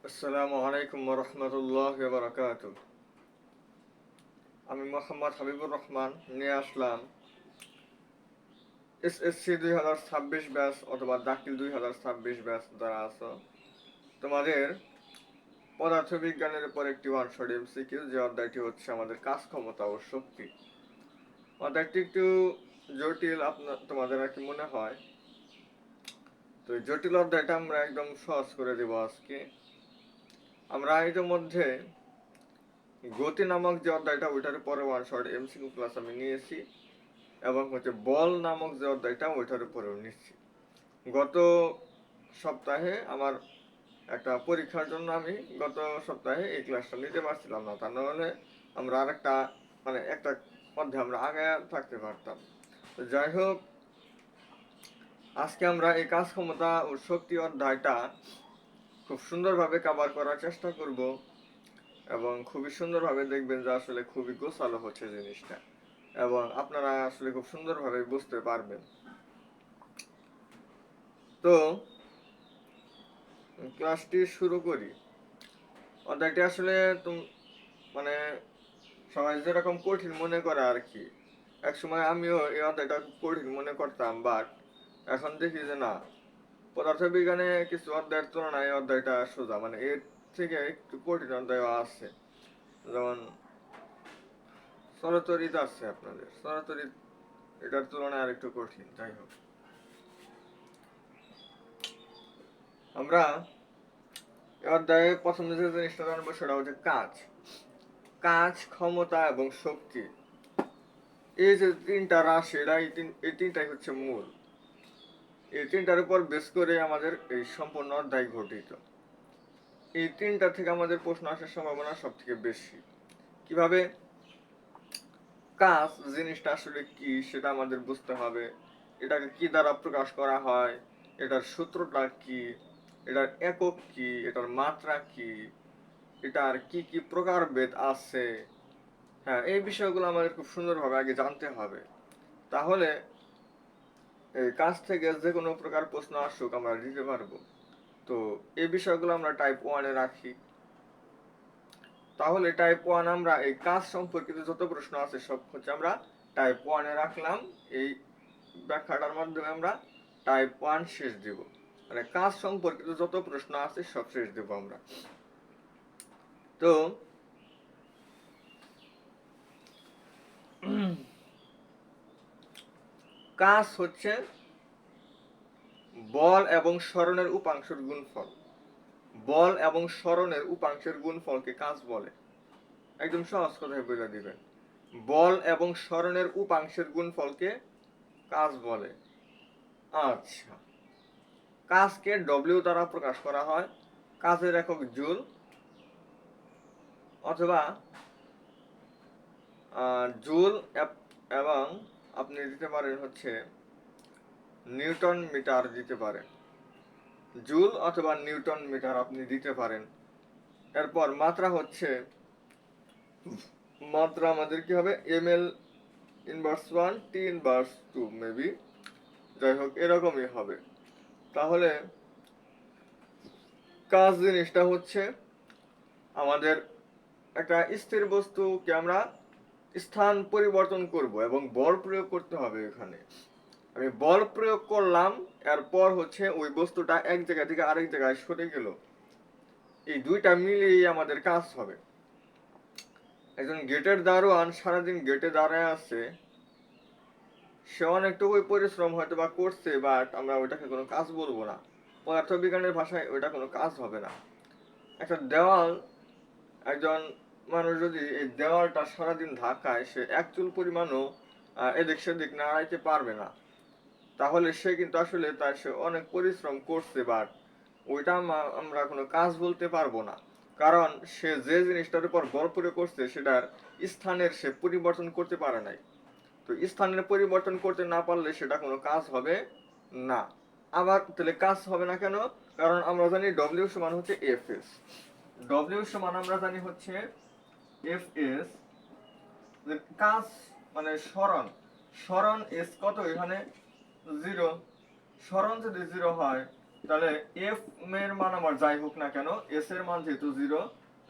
আসসালামু আলাইকুম ওয়া রাহমাতুল্লাহি ওয়া বারাকাতুহু। আমি মোহাম্মদ হাবিবুর রহমান নিয়ে আসলাম এসএসসি 2026 ব্যাচ অথবা দাখিল 2026 ব্যাচ যারা আছো তোমাদের পদার্থবিজ্ঞানের উপর একটি ওয়ান শট এমসিকিউ, যে অধ্যায়টি হচ্ছে আমাদের কাজ ক্ষমতা ও শক্তি। অধ্যায়টি একটু জটিল তোমাদের আর কি মনে হয়, তো এই জটিল অধ্যায়টা আমরা একদম সহজ করে দেব আজকে। আমরা ইতিমধ্যে গতি নামক যে অধ্যায়টা ওইটার পরে ওয়ান শট এমসিকিউ ক্লাস আমি নিয়েছি, এবং হচ্ছে বল নামক যে অধ্যায়টা ওইটার উপরেও নিচ্ছি। গত সপ্তাহে আমার একটা পরীক্ষার জন্য আমি গত সপ্তাহে এই ক্লাসটা নিতে পারছিলাম না, তা নাহলে আমরা আরেকটা একটা অধ্যায় আমরা আগে থাকতে পারতাম। তো যাই হোক, আজকে আমরা এই কাজ ক্ষমতা ও শক্তি অধ্যায়টা খুব সুন্দরভাবে কভার করার চেষ্টা করব, এবং খুবই সুন্দরভাবে দেখবেন যে আসলে খুবই গোছালো হচ্ছে জিনিসটা, এবং আপনারা আসলে খুব সুন্দরভাবে বুঝতে পারবেন। তো ক্লাসটি শুরু করি। অধ্যায়টি আসলে মানে সবাই যেরকম কঠিন মনে করে আর কি, একসময় আমিও এই অধ্যায়টা খুব কঠিন মনে করতাম, বাট এখন দেখি যে না, পদার্থবিজ্ঞানে কিছু অধ্যায়ের তুলনায় এই অধ্যায়টা সোজা, এর থেকে একটু কঠিন অধ্যায়ও আছে। যেমন চলতরিৎ আছে, আপনাদের চলতরিৎ এটার তুলনায় আর একটু কঠিন। যাই হোক, আমরা এই অধ্যায়ে প্রথম যে জিনিসটা জানবো সেটা হচ্ছে কাজ। কাজ, ক্ষমতা এবং শক্তি, এই যে তিনটা রাশি, এই তিনটাই হচ্ছে মূল। এই তিনটার উপর বেস করে আমাদের এই সম্পূর্ণ অধ্যায় গঠিত। এই তিনটা থেকে আমাদের প্রশ্ন আসার সম্ভাবনা সব থেকে বেশি। কিভাবে? কাজ জিনিসটা আসলে কি সেটা আমাদের বুঝতে হবে, এটাকে কি দ্বারা প্রকাশ করা হয়, এটার সূত্রটা কি, এটার একক কি, এটার মাত্রা কি, এটার কি কি প্রকারভেদ আছে। হ্যাঁ, এই বিষয়গুলো আমাদের খুব সুন্দরভাবে আগে জানতে হবে, তাহলে এই কাজ থেকে যে কোনো প্রকার প্রশ্ন আসুক আমরা দিতে পারবো। তো এই বিষয়গুলো আমরা টাইপ ওয়ানে রাখি। তাহলে টাইপ ওয়ান আমরা এই কাজ সম্পর্কিত যত প্রশ্ন আছে সব হচ্ছে আমরা টাইপ ওয়ানে রাখলাম। এই ব্যাখ্যাটার মাধ্যমে আমরা টাইপ ওয়ান শেষ দিব, কাজ সম্পর্কিত যত প্রশ্ন আছে সব শেষ দেব আমরা। তো কাজ হচ্ছে বল এবং সরণের উপাংশের গুণফল। বল এবং সরণের উপাংশের গুণফলকে কাজ বলে। একদম সহজ কথায় বলে দিবেন, বল এবং সরণের উপাংশের গুণফলকে কাজ বলে। আচ্ছা, কাজকে ডব্লিউ দ্বারা প্রকাশ করা হয়, কাজের একক জুল, অথবা জুল, এবং আপনি দিতে পারেন হচ্ছে নিউটন মিটার দিতে পারেন, জুল অথবা নিউটন মিটার আপনি দিতে পারেন। এরপর মাত্রা হচ্ছে, মাত্রা আমাদের কি হবে, ml inverse 1 t inverse 2 maybe, যাই হোক এরকমই হবে। তাহলে কাজ জিনিসটা হচ্ছে আমাদের একটা স্থির বস্তুকে আমরা স্থান পরিবর্তন করব এবং বল প্রয়োগ করতে হবে। এখানে আমি বল প্রয়োগ করলাম, এরপর হচ্ছে ওই বস্তুটা এক জায়গা থেকে আরেক জায়গায় সরে গেল, এই দুইটা মিলিয়ে আমাদের কাজ হবে। একজন গেটের দারোয়ান সারাদিন গেটে দাঁড়ায় আছে, সে অনেকটুকুই পরিশ্রম হয়তো বা করছে, বাট আমরা ওইটাকে কোনো কাজ বলবো না। পদার্থবিজ্ঞানের ভাষায় ওইটা কোনো কাজ হবে না। একটা দেওয়াল, একজন মানুষ যদি এই দেওয়ালটা সারাদিন ধাক্কায়, সে এক চুল পরিমাণও এদিক সেদিক নাড়াইতে পারবে না। তাহলে সে কিন্তু আসলে সে অনেক পরিশ্রম করছে, বাট ওইটা আমরা কোনো কাজ বলতে পারবো না, কারণ সে যে জিনিসটার উপর বল প্রয়োগ করছে সেটার স্থানের সে পরিবর্তন করতে পারে নাই। তো স্থানের পরিবর্তন করতে না পারলে সেটা কোনো কাজ হবে না। আবার তাহলে কাজ হবে না কেন? কারণ আমরা জানি ডব্লিউ সমান হচ্ছে এফ এস। ডব্লিউ সমান আমরা জানি হচ্ছে এফ এস। কাজ সরণ, সরণ এস কত এখানে? 0। সরণ যদি 0 হয় তাহলে এফ এর মান আমার যাই হোক না কেন, এস এর মান যেহেতু 0,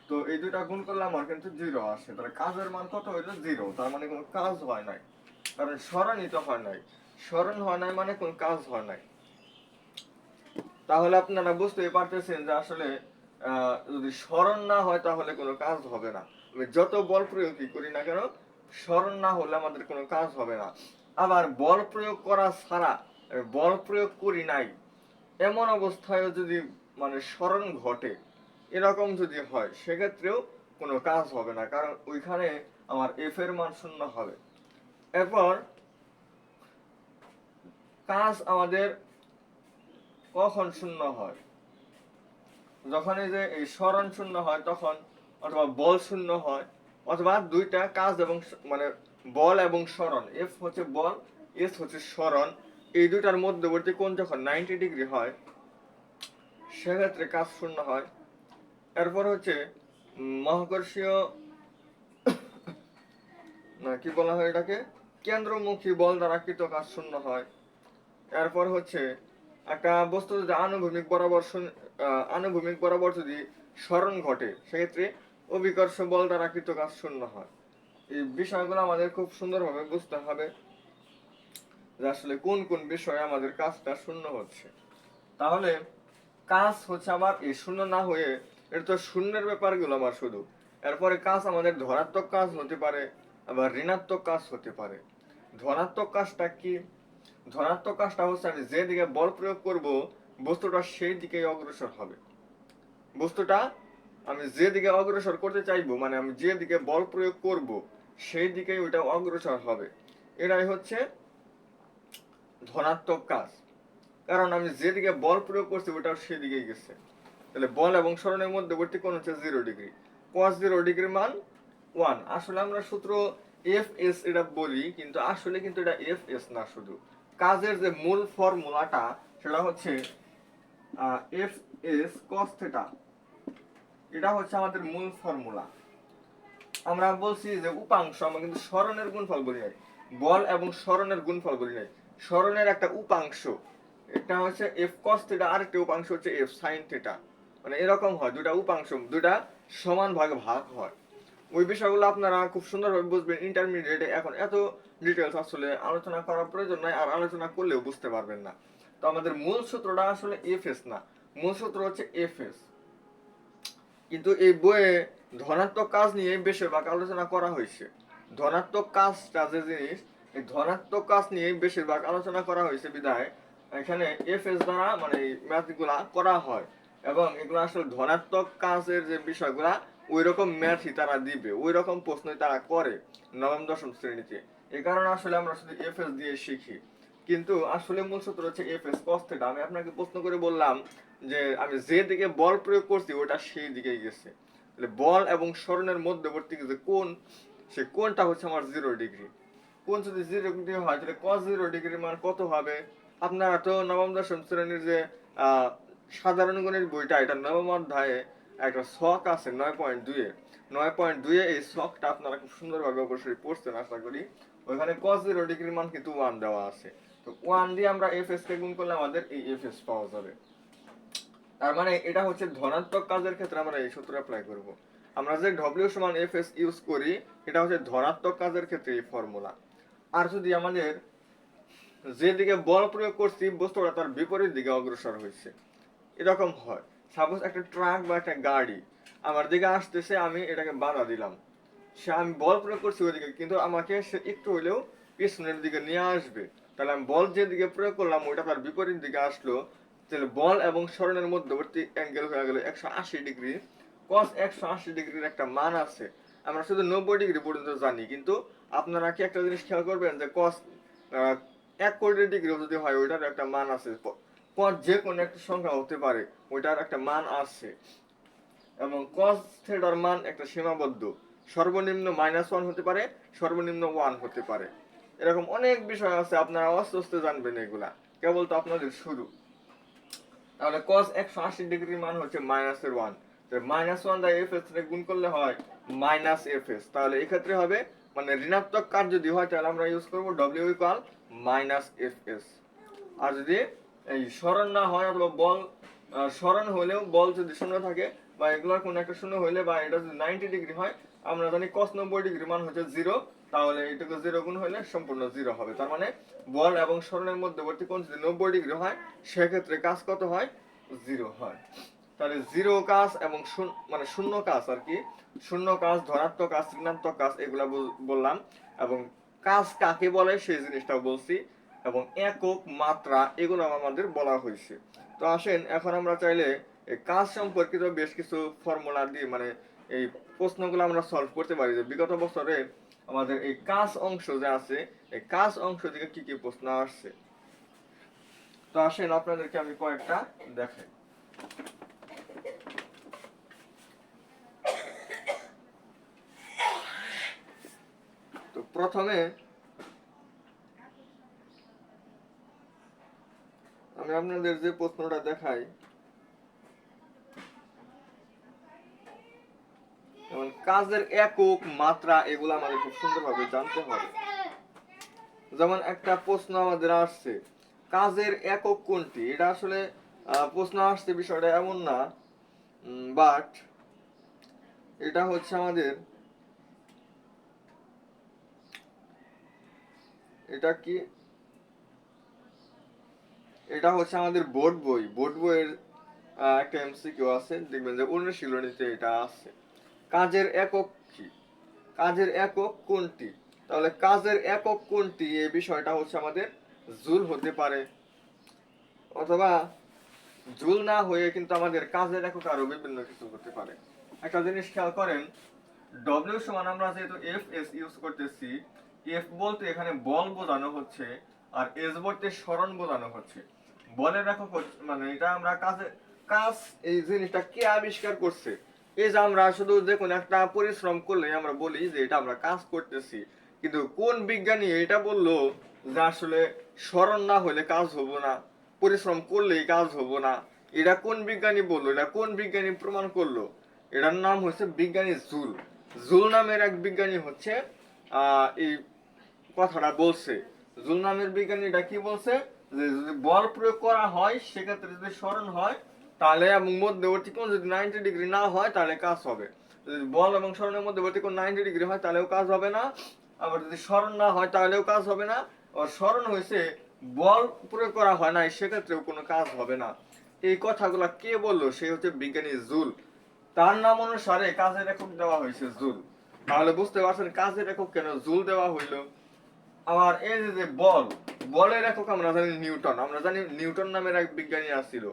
তো এই দুইটা গুণ করলে আমার কিন্তু 0 আসে। তাহলে কাজের মান কত হইলো? 0। তার মানে কোনো কাজ হয় নাই, কারণ সরণই তো হয় নাই। সরণ হয় নাই মানে কোনো কাজ হয় নাই। তাহলে আপনারা বুঝতেই পারতেছেন যে আসলে যদি স্মরণ না হয় তাহলে কোনো কাজ হবে না। আমি যত বল প্রয়োগই করি না কেন, স্মরণ না হলে আমাদের কোনো কাজ হবে না। আবার বল প্রয়োগ করা ছাড়া আমি বল প্রয়োগ করি নাই এমন অবস্থায়ও যদি মানে স্মরণ ঘটে, এরকম যদি হয়, সেক্ষেত্রেও কোনো কাজ হবে না, কারণ ওইখানে আমার এফ এর মান 0 হবে। এরপর কাজ আমাদের কখন 0 হয়? যখন এই যে এই স্মরণ 0 হয় তখন, অথবা বল 0 হয়, অথবা দুইটা কাজ এবং মানে বল এবং স্মরণ, এফ হচ্ছে বল, এস হচ্ছে স্মরণ, এই দুইটার মধ্যবর্তী কোণ যখন 90 ডিগ্রি হয়, সেক্ষেত্রে কাজ 0 হয়। এরপর হচ্ছে মহাকর্ষীয়, না কি বলা হয় এটাকে, কেন্দ্রমুখী বল দ্বারা কৃত কাজ 0 হয়। এরপর হচ্ছে একটা বস্তু যদি আনুভূমিক বরাবর যদি স্মরণ ঘটে, সেক্ষেত্রে অভিকর্ষ বল দ্বারা কৃত কাজ 0 হয়। এই বিষয়গুলো আমাদের খুব সুন্দরভাবে বুঝতে হবে যে আসলে কোন কোন বিষয়ে আমাদের কাজটা 0 হচ্ছে। তাহলে কাজ হচ্ছে আবার এই 0 না হয়ে, এটা তো শূন্যের ব্যাপারগুলো আমার শুধু। এরপরে কাজ আমাদের ধনাত্মক কাজ হতে পারে, আবার ঋণাত্মক কাজ হতে পারে। ধনাত্মক কাজটা কি? ধনাত্মক কাজটা হচ্ছে আমি যে দিকে বল প্রয়োগ করব, বস্তুটা সেই দিকেই অগ্রসর হবে। বস্তুটা আমি যে দিকে অগ্রসর করতে চাইবো, মানে আমি যে দিকে বল প্রয়োগ করব, সেই দিকেই ওইটা অগ্রসর হবে। এটাই হচ্ছে ধনাত্মক কাজ, কারণ আমি যেদিকে বল প্রয়োগ করছি ওটাও সেদিকেই গেছে। তাহলে বল এবং স্মরণের মধ্যবর্তী কোণ হচ্ছে 0 ডিগ্রি। cos 0 ডিগ্রির মান 1। আসলে আমরা সূত্র এফ এস এটা বলি, কিন্তু আসলে কিন্তু এটা এফ এস না, শুধু কাজের যে মূল ফর্মুলাটা সেটা হচ্ছে এফ এস cos থিটা। এটা হচ্ছে আমাদের মূল ফর্মুলা। আমরা বলছি যে উপাংশ, আমরা কিন্তু স্মরণের গুণফল বলি নাই, বল এবং স্মরণের গুণফল বলি নাই। স্মরণের একটা উপাংশ, এটা হচ্ছে এফ cos থিটা, আর একটা উপাংশ হচ্ছে এফ sin থিটা। মানে এরকম হয়, দুটা উপাংশ দুটা সমান ভাগে ভাগ হয়। ওই বিষয়গুলো আপনারা খুব সুন্দরভাবে বুঝবেন ইন্টারমিডিয়েটে। এখন এত ডিটেলস আসলে আলোচনা করার প্রয়োজন নাই, আর আলোচনা করলেও বুঝতে পারবেন না। তো আমাদের মূল সূত্রটা আসলে এফ এস না, মূল সূত্র হচ্ছে এফ এস। কিন্তু এই বইয়ে ধনাত্মক কাজ নিয়ে বেশিরভাগ আলোচনা করা হয়েছে। ধনাত্মক কাজটা যে জিনিস, এই ধনাত্মক কাজ নিয়ে বেশিরভাগ আলোচনা করা হয়েছে বিধায় এখানে এফ এস দ্বারা মানে এই ম্যাথগুলা করা হয়, এবং এগুলো আসলে ধনাত্মক কাজের যে বিষয়গুলা ওই রকম ম্যাথই তারা দিবে, ওই রকম প্রশ্নই তারা করে নবম দশম শ্রেণীতে। এই কারণে আসলে আমরা শুধু এফ এস দিয়ে শিখি, কিন্তু আসলে মূল সূত্র হচ্ছে এফ এস cos থিটা। আমি আপনাকে প্রশ্ন করে বললাম যে আমি যে দিকে বল প্রয়োগ করছি ওটা সেই দিকেই গেছে। তাহলে বল এবং স্মরণের মধ্যবর্তী যে কোণ, সে কোণটা হচ্ছে আমার 0 ডিগ্রি। কোণ যদি 0 ডিগ্রি হয়, তাহলে cos 0 ডিগ্রির মান কত হবে? আপনারা তো নবম দশম শ্রেণীর যে সাধারণ গণিত বইটা, এটা নবম অধ্যায়ে একটা ছক আছে 9.2 এ। 9.2 এ এই ছকটা আপনারা খুব সুন্দরভাবে অবশ্যই পড়ছেন আশা করি। ওইখানে cos 0 ডিগ্রির মান কিন্তু 1 দেওয়া আছে। তো 1 দিয়ে আমরা এফ এস কে গুণ করলে আমাদের এই এফ এস পাওয়া যাবে। তার মানে এটা হচ্ছে ধনাত্মক কাজের ক্ষেত্রে আমরা এই সূত্র অ্যাপ্লাই করব। আমরা যে ডব্লিউ সমান এফ এস ইউজ করি, এটা হচ্ছে ধনাত্মক কাজের ক্ষেত্রে এই ফর্মুলা। আর যদি আমাদের যেদিকে বল প্রয়োগ করছি বস্তুটা তার বিপরীত দিকে অগ্রসর হয়েছে, এরকম হয়। সাপোজ একটা ট্রাক বা একটা গাড়ি আমার দিকে আসতেছে, আমি এটাকে বাধা দিলাম, সে আমি বল প্রয়োগ করছি ওইদিকে, কিন্তু আমাকে সে একটু হলেও পিছনের দিকে নিয়ে আসবে। তাহলে আমি বল যেদিকে প্রয়োগ করলাম ওইটা তার বিপরীত দিকে আসলো, তাহলে বল এবং স্মরণের মধ্যবর্তী অ্যাঙ্গেল হয়ে গেল 180 ডিগ্রি। cos 180 ডিগ্রির একটা মান আছে, আমরা শুধু 90 ডিগ্রি পর্যন্ত জানি, কিন্তু আপনারা কি একটা জিনিস খেয়াল করবেন যে cos 1 কোটি ডিগ্রি যদি হয় ওইটার একটা মান আছে। cos যে কোনো একটা সংখ্যা হতে পারে, ওইটার একটা মান আছে। এবং cos থিটার মান একটা সীমাবদ্ধ, সর্বনিম্ন -1 হতে পারে, সর্বনিম্ন 1 হতে পারে। এরকম অনেক বিষয় আছে, আপনারা আস্তে আস্তে জানবেন এগুলা, কেবল তো আপনাদের শুরু। তাহলে cos 180 ডিগ্রির মান হচ্ছে -1। -1 দ্বারা এফ এস গুণ করলে হয় এফ এস। তাহলে এক্ষেত্রে হবে মানে ঋণাত্মক কাজ যদি হয় তাহলে আমরা ইউজ করব ডব্লিউ ইকুয়াল এফ এস। আর যদি এই স্মরণ না হয় অথবা বল স্মরণ হলেও বল যদি শূন্য থাকে বা এগুলোর কোনো একটা শূন্য হইলে বা এটা যদি 90 ডিগ্রি হয়, আমরা জানি cos 90 ডিগ্রি মান হচ্ছে 0, তাহলে এটাকে 0 গুণ হলে সম্পূর্ণ 0 হবে। তার মানে বল এবং স্মরণের মধ্যবর্তী কোণ যদি 90 ডিগ্রি হয়, সেক্ষেত্রে কাজ কত হয়? 0 হয়। তাহলে 0 কাজ এবং মানে শূন্য কাজ আর কি, শূন্য কাজ, ধনাত্মক কাজ, ঋণাত্মক কাজ, এগুলা বললাম। এবং কাজ কাকে বলে সেই জিনিসটাও বলছি, এবং একক, মাত্রা, এগুলো আমাদের বলা হয়েছে। তো আসেন এখন আমরা চাইলে এই কাজ সম্পর্কিত বেশ কিছু ফর্মুলা দিয়ে মানে এই প্রশ্নগুলো আমরা সলভ করতে পারি। যে বিগত বছরে আমাদের এই কাজ অংশ যে আছে, এই কাজ অংশ থেকে কি কি প্রশ্ন আসছে। তো আসেন আপনাদেরকে আমি কয়েকটা দেখাই। তো প্রথমে আমি আপনাদের যে প্রশ্নটা দেখাই, যেমন কাজের একক, মাত্রা, এগুলো আমাদের খুব সুন্দরভাবে জানতে হবে। যেমন একটা প্রশ্ন আমাদের আসছে, কাজের একক কোনটি? এটা আসলে প্রশ্ন আসছে বিষয়টা এমন না, বাট এটা হচ্ছে আমাদের, এটা কি, এটা হচ্ছে আমাদের বোর্ড বইয়ের একটা এমসিকিউ আছে, দেখবেন যে অনুশীলনীতে এটা আছে। কাজের একক কি? কাজের একক কোনটি? তাহলে কাজের একক কোনটি এই বিষয়টা হচ্ছে আমাদের জুল হতে পারে, অথবা জুল না হয়ে কিন্তু আমাদের কাজের একক আরো বিভিন্ন কিছু হতে পারে। একটা জিনিস খেয়াল করেন, ডব্লিউ সমান আমরা যেহেতু এফ এস ইউজ করতেছি, এফ বলতে এখানে বল বোঝানো হচ্ছে, আর এস বলতে স্মরণ বোঝানো হচ্ছে। বলের একক মানে এটা আমরা কাজ, এই জিনিসটা কে আবিষ্কার করছে? এই যে আমরা শুধু দেখুন একটা পরিশ্রম করলে আমরা বলি যে এটা আমরা কাজ করতেছি, কিন্তু কোন বিজ্ঞানী এটা বললো যে আসলে স্মরণ না হলে কাজ হবো না, পরিশ্রম করলেই কাজ হবো না? এটা কোন বিজ্ঞানী বললো? এটা কোন বিজ্ঞানী প্রমাণ করলো? এটার নাম হচ্ছে বিজ্ঞানী জুল। জুল নামের এক বিজ্ঞানী হচ্ছে এই কথাটা বলছে। জুল নামের বিজ্ঞানী এটা কি বলছে, যে যদি বল প্রয়োগ করা হয় সেক্ষেত্রে যদি স্মরণ হয় তাহলে, এবং মধ্যবর্তী কোণ যদি 90 ডিগ্রি না হয় তাহলে কাজ হবে। যদি বল এবং স্মরণের মধ্যবর্তী কোণ 90 ডিগ্রি হয় তাহলেও কাজ হবে না, আবার যদি স্মরণ না হয় তাহলেও কাজ হবে না, আর স্মরণ হয়েছে বল প্রয়োগ করা হয় না সেক্ষেত্রেও কোনো কাজ হবে না। এই কথাগুলা কে বললো? সে হচ্ছে বিজ্ঞানী জুল। তার নাম অনুসারে কাজের একক দেওয়া হয়েছে জুল। তাহলে বুঝতে পারছেন কাজের একক কেন জুল দেওয়া হইলো। আবার এই যে বলের একক আমরা জানি নিউটন। আমরা জানি নিউটন নামের এক বিজ্ঞানী আসছিল,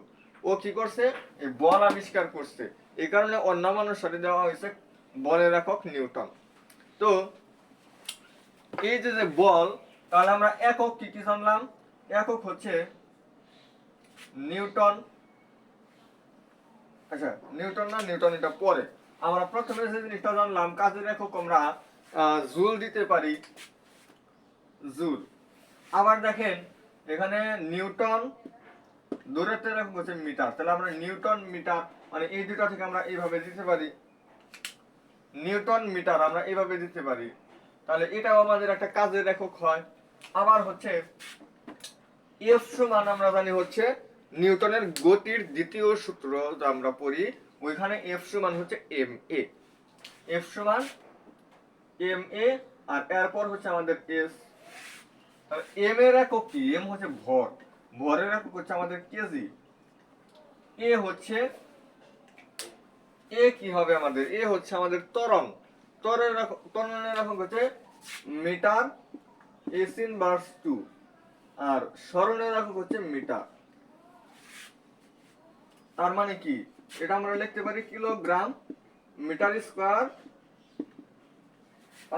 ও কি করছে? এই বল আবিষ্কার করছে, এই কারণে ওর নাম অনুসারে দেওয়া হয়েছে বলের একক নিউটন। তো এই যে বল, তাহলে আমরা একক কি কি জানলাম? একক হচ্ছে নিউটন। আচ্ছা, নিউটন না, নিউটন এটা পরে। আমরা প্রথমে যে জিনিসটা জানলাম, কাজের একক আমরা জুল দিতে পারি, জুল। আবার দেখেন এখানে নিউটন, দূরত্বের একক হচ্ছে মিটার, তাহলে আমরা নিউটন মিটার, মানে এই দুটো থেকে আমরা এইভাবে দিতে পারি, নিউটন মিটার আমরা এইভাবে দিতে পারি। তাহলে এটাও আমাদের একটা কাজের একক হয়। আবার হচ্ছে এফ সমান আমরা জানি হচ্ছে নিউটনের গতির দ্বিতীয় সূত্র যা আমরা পড়ি, ওইখানে এফ সমান হচ্ছে এম এ, এফ সমান এম এ, আর এরপর হচ্ছে আমাদের এস। তাহলে এম এর একক কি? এম হচ্ছে ভর, ভরের একক হচ্ছে আমাদের কেজি। এ হচ্ছে, এ কি হবে আমাদের? এ হচ্ছে আমাদের ত্বরণ, ত্বরণের একক হচ্ছে মিটার এস ইনভার্স 2, আর স্মরণের একক হচ্ছে মিটার। তার মানে কি? এটা আমরা লিখতে পারি কিলোগ্রাম মিটার স্কয়ার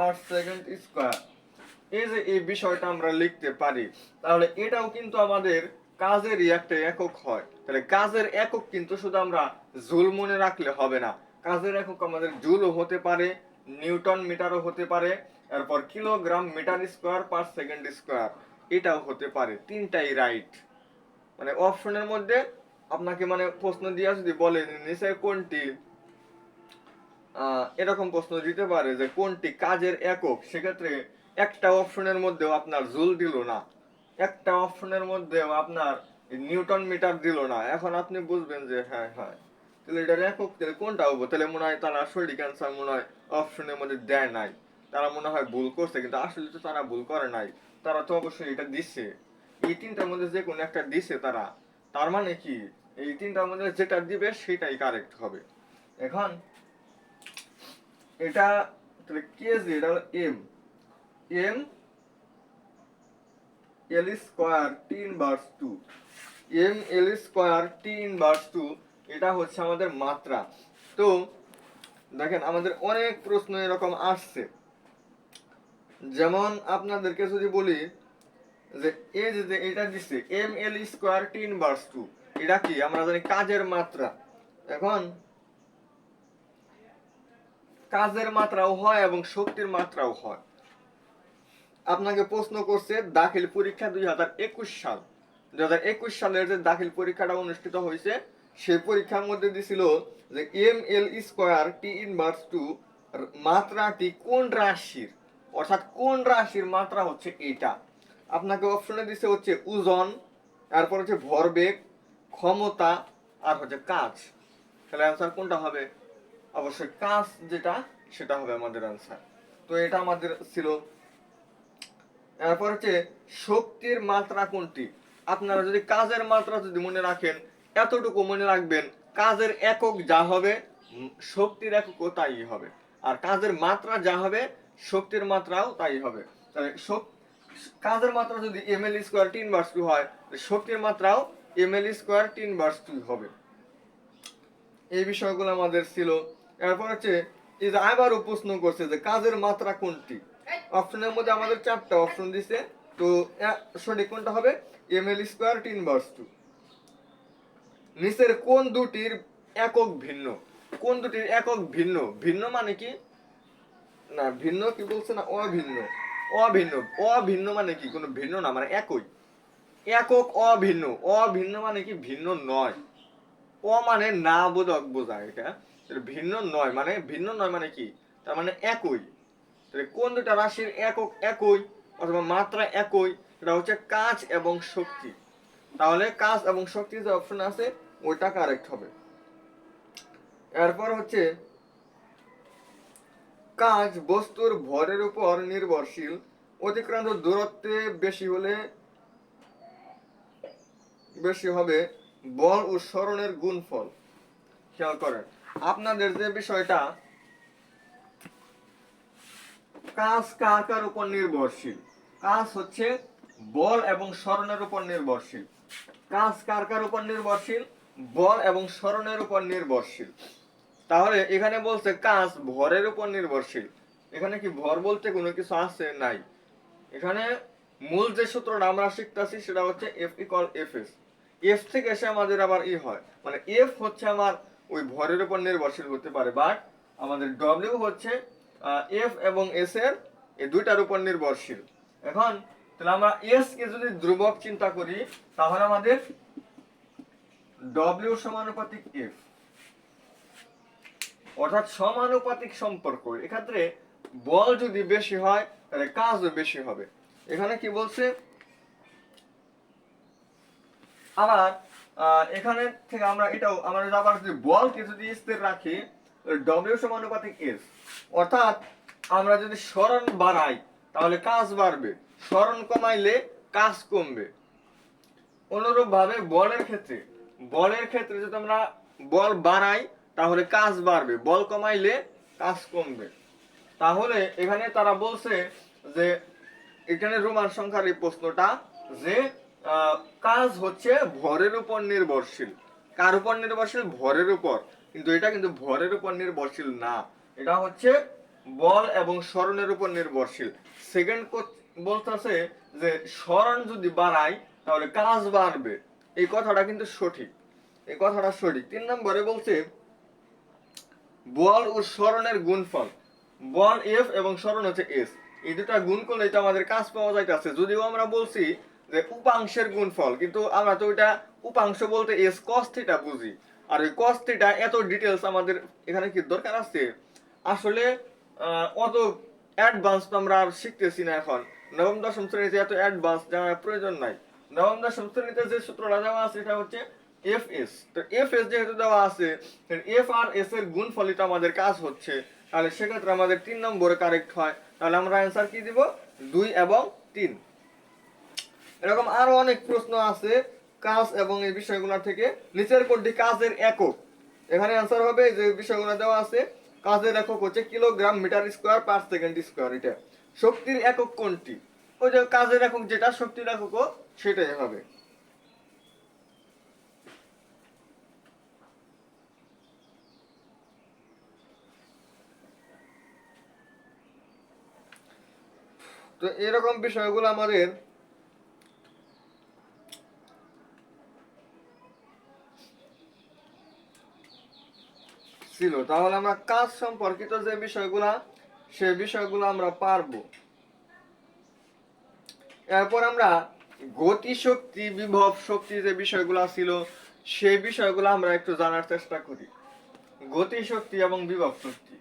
আর সেকেন্ড স্কয়ার। এই যে এই বিষয়টা আমরা লিখতে পারি, তাহলে এটাও কিন্তু আমাদের কাজেরই একটা একক হয়। তাহলে কাজের একক কিন্তু শুধু আমরা জুল মনে রাখলে হবে না, কাজের একক আমাদের জুলও হতে পারে, নিউটন মিটারও হতে পারে, এরপর kilogram metre square per second square এটাও হতে পারে। তিনটাই রাইট। মানে অপশনের মধ্যে আপনাকে মানে প্রশ্ন দিয়া যদি বলে নিচে কোনটি, এরকম প্রশ্ন দিতে পারে যে কোনটি কাজের একক, সেক্ষেত্রে একটা অপশনের মধ্যেও আপনার জুল দিল না, একটা অপশনের মধ্যেও আপনার নিউটন মিটার দিল না, এখন আপনি বুঝবেন যে হ্যাঁ হ্যাঁ, তাহলে এটার একক তাহলে কোনটা হবো? তাহলে মনে হয় তারা সঠিক অ্যান্সার মনে হয় অপশনের মধ্যে দেয় নাই, তারা মনে হয় ভুল করছে, কিন্তু আসলে তো তারা ভুল করে নাই, তারা তো অবশ্যই এটা দিচ্ছে, এই তিনটার মধ্যে যে কোনো একটা দিছে তারা। তার মানে কি এই তিনটার মধ্যে যেটা দিবে সেটাই কারেক্ট হবে। এখন এটা তাহলে কেজি, এটা হলো M, M L square T inverse two, M L square T inverse two, এটা হচ্ছে আমাদের মাত্রা। তো দেখেন আমাদের অনেক প্রশ্ন এরকম আসছে, যেমন আপনাদেরকে যদি বলি যে এই যে এটা দিচ্ছে M L square T inverse two, এটা কি আমরা জানি কাজের মাত্রা। এখন কাজের মাত্রাও হয় এবং শক্তির মাত্রাও হয়। আপনাকে প্রশ্ন করছে দাখিল পরীক্ষা 2021 সাল, 2021 সালের যে দাখিল পরীক্ষাটা অনুষ্ঠিত হয়েছে সেই পরীক্ষার মধ্যে দিছিল যে M L square T inverse two মাত্রাটি কোন রাশির, অর্থাৎ কোন রাশির মাত্রা হচ্ছে এটা। আপনাকে অপশনে দিছে হচ্ছে ওজন, তারপর হচ্ছে ভরবেগ, ক্ষমতা, আর হচ্ছে কাজ। তাহলে অ্যান্সার কোনটা হবে? অবশ্যই কাজ যেটা সেটা হবে আমাদের অ্যান্সার। তো এটা আমাদের ছিল। এরপর হচ্ছে শক্তির মাত্রা কোনটি। আপনারা যদি কাজের মাত্রা যদি মনে রাখেন, এতটুকু মনে রাখবেন, কাজের একক যা হবে শক্তির এককও তাই হবে, আর কাজের মাত্রা যা হবে শক্তির মাত্রাও তাই হবে। তাহলে কাজের মাত্রা যদি M L square T inverse two হয়, শক্তির মাত্রাও M L square T inverse two হবে। এই বিষয়গুলো আমাদের ছিল। এরপর হচ্ছে এই যে আবারও প্রশ্ন করছে যে কাজের মাত্রা কোনটি। অপশনের মধ্যে আমাদের 4টা অপশন দিছে, তো সঠিক কোনটা হবে? M L square T inverse two. নিচের কোন দুটির একক ভিন্ন? কোন দুটির একক ভিন্ন? ভিন্ন মানে কি? না ভিন্ন কি বলছে না, অভিন্ন। অভিন্ন, অভিন্ন মানে কি? কোনো ভিন্ন না, মানে একই, একক অভিন্ন। অভিন্ন মানে কি? ভিন্ন নয়। ও মানে না বোধক বোঝায় এটা, ভিন্ন নয় মানে, ভিন্ন নয় মানে কি? তার মানে একই। কোন দুটা রাশির একক একই অথবা মাত্রা একই? এটা হচ্ছে কাজ এবং শক্তি। তাহলে কাজ এবং শক্তি যে অপশন আছে ওইটা কারেক্ট হবে। এরপর হচ্ছে কাজ বস্তুর ভরের উপর নির্ভরশীল, অতিক্রান্ত দূরত্বে বেশি হবে বল ও সরণের গুণফল। খেয়াল করেন আপনাদের যে বিষয়টা, কাজ কার কার উপর নির্ভরশীল? কাজ হচ্ছে বল এবং সরণের উপর নির্ভরশীল। কাজ কার কার উপর নির্ভরশীল? বল এবং সরণের উপর নির্ভরশীল। তাহলে এখানে বলছে কাজ ভরের উপর নির্ভরশীল, এখানে কি ভর বলতে কোনো কিছু আছে? নাই। এখানে মূল যে সূত্রটা আমরা শিখতেছি সেটা হচ্ছে F equal F S. F থেকে এসে আমাদের আবার ই হয়, মানে এফ হচ্ছে আমার ওই ভরের উপর নির্ভরশীল হতে পারে, বাট আমাদের ডব্লিউ হচ্ছে এফ এবং এস এর এই দুইটার উপর নির্ভরশীল। এখন তাহলে আমরা এস কে যদি ধ্রুবক চিন্তা করি, তাহলে আমাদের ডব্লিউ সমানুপাতিক এফ, অর্থাৎ সমানুপাতিক সম্পর্ক। এক্ষেত্রে বল যদি বেশি হয় তাহলে কাজও বেশি হবে। এখানে কি বলছে আবার এখানে থেকে আমরা এটাও আমরা আবার যদি বলকে যদি স্থির রাখি ডব্লিউ সমানুপাতিক এস, অর্থাৎ আমরা যদি সরণ বাড়াই তাহলে কাজ বাড়বে, সরণ কমাইলে কাজ কমবে। অনুরূপ ভাবে বলের ক্ষেত্রে যদি আমরা বল বাড়াই তাহলে কাজ বাড়বে, বল কমাইলে কাজ কমবে। তাহলে এখানে তারা বলছে যে এখানে রোমান সংখ্যার এই প্রশ্নটা যে কাজ হচ্ছে ভরের উপর নির্ভরশীল। কার উপর নির্ভরশীল? ভরের উপর। কিন্তু এটা কিন্তু ভরের উপর নির্ভরশীল না, এটা হচ্ছে বল এবং সরণের উপর নির্ভরশীল। সেকেন্ড বলতেছে যে সরণ যদি বাড়াই তাহলে কাজ বাড়বে, এই কথাটা কিন্তু সঠিক, এই কথাটা সঠিক। 3 নম্বরে বলছে বল ও সরণের গুণফল। বল এফ এবং সরণ হচ্ছে এস, এই দুটা গুণ করলে তো আমাদের কাজ পাওয়া যাইতেছে। যদিও আমরা বলছি যে উপাংশের গুণফল, কিন্তু আমরা তো ওইটা উপাংশ বলতে এস কস থিটা বুঝি, আর ওই কস থিটা এত ডিটেলস আমাদের এখানে কি দরকার আছে? আসলে অত অ্যাডভান্স তো আমরা আর শিখতেছি না এখন, নবম দশম শ্রেণীতে এত অ্যাডভান্স জানার প্রয়োজন নাই। নবম দশম শ্রেণীতে যে সূত্রটা দেওয়া আছে এটা হচ্ছে এফ এস। তো এফ এস যেহেতু দেওয়া আছে, এফ আর এস এর গুণফলিত আমাদের কাজ হচ্ছে, তাহলে সেক্ষেত্রে আমাদের 3 নম্বরে কারেক্ট হয়। তাহলে আমরা অ্যান্সার কি দিব? 2 এবং 3। এরকম আরো অনেক প্রশ্ন আছে কাজ এবং এই বিষয়গুলো থেকে। নিচের কোনটি কাজের একক? এখানে অ্যান্সার হবে যে বিষয়গুলো দেওয়া আছে। কাজের একক হচ্ছে kilogram metre square per second square. এটা শক্তির একক কোনটি? ওই যে কাজের একক যেটা, শক্তির এককও সেটাই হবে। তো এরকম বিষয়গুলো আমাদের ছিল। তাহলে আমরা কাজ সম্পর্কিত যে বিষয়গুলা, সে বিষয়গুলো আমরা পারবো। এরপর আমরা গতি শক্তি, বিভব শক্তি যে বিষয়গুলো ছিল, সেই বিষয়গুলো আমরা একটু জানার চেষ্টা করি। গতি শক্তি এবং বিভব শক্তি।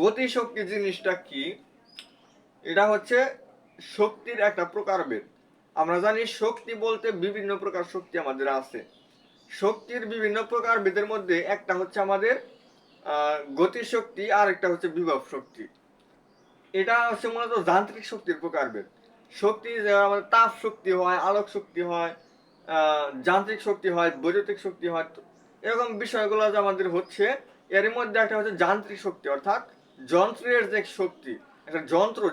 গতি শক্তি জিনিসটা কি? এটা হচ্ছে শক্তির একটা প্রকারভেদ। আমরা জানি শক্তি বলতে বিভিন্ন প্রকার শক্তি আমাদের আছে। শক্তির বিভিন্ন প্রকারভেদের মধ্যে একটা হচ্ছে আমাদের গতি শক্তি, আর একটা হচ্ছে বিভব শক্তি। এটা হচ্ছে মূলত যান্ত্রিক শক্তির প্রকারভেদ। শক্তি আমাদের তাপ শক্তি হয়, আলোক শক্তি হয়, যান্ত্রিক শক্তি হয়, বৈদ্যুতিক শক্তি হয়। এরকম বিষয়গুলো যে আমাদের হচ্ছে, এর মধ্যে একটা হচ্ছে যান্ত্রিক শক্তি, অর্থাৎ যন্ত্রের যে শক্তি, একটা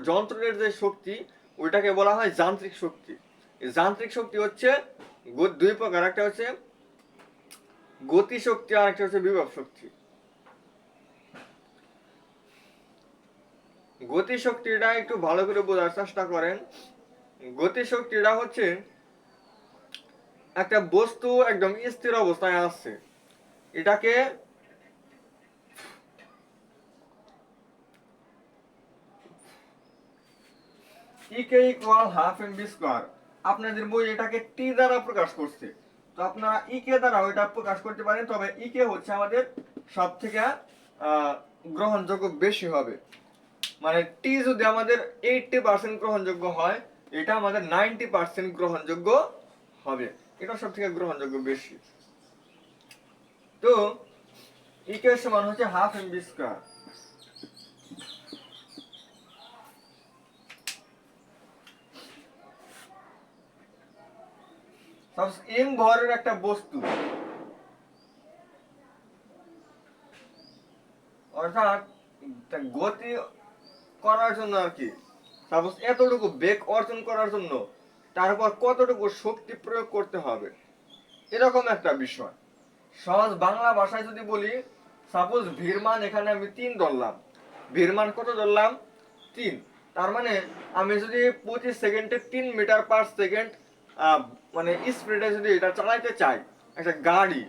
যন্ত্রের যে শক্তি, ওইটাকে বলা হয় যান্ত্রিক শক্তি। এই যান্ত্রিক শক্তি হচ্ছে দুই প্রকার, একটা হচ্ছে গতি শক্তি আর একটা হচ্ছে বিভব শক্তি। গতি শক্তিটা একটু ভালো করে বোঝার চেষ্টা করেন। গতি শক্তিটা হচ্ছে একটা বস্তু একদম স্থির অবস্থায় আছে, এটাকে E K equal half M V square, আপনাদের বই এটাকে টি দ্বারা প্রকাশ করছে। তো আপনারা ইকে দ্বারা ওইটা প্রকাশ করতে পারেন, তবে ইকে হচ্ছে আমাদের সব থেকে গ্রহণযোগ্য বেশি হবে। মানে টি যদি আমাদের 80% গ্রহণযোগ্য হয়, এটা আমাদের 90% গ্রহণযোগ্য হবে। এটা সব থেকে গ্রহণযোগ্য বেশি। তো ইকে সমান হচ্ছে half M V square. M ভরের একটা বস্তু, অর্থাৎ গতি করার জন্য আর কি, সাপোজ এতটুকু বেগ অর্জন করার জন্য তার উপর কতটুকু শক্তি প্রয়োগ করতে হবে, এরকম একটা বিষয়। সহজ বাংলা ভাষায় যদি বলি, সাপোজ ভির মান এখানে আমি 3 ধরলাম। ভির মান কত ধরলাম? 3। তার মানে আমি যদি 25 সেকেন্ডে 3 মিটার পার সেকেন্ড মানে স্পিডে যদি এটা চালাইতে চাই, একটা গাড়ি,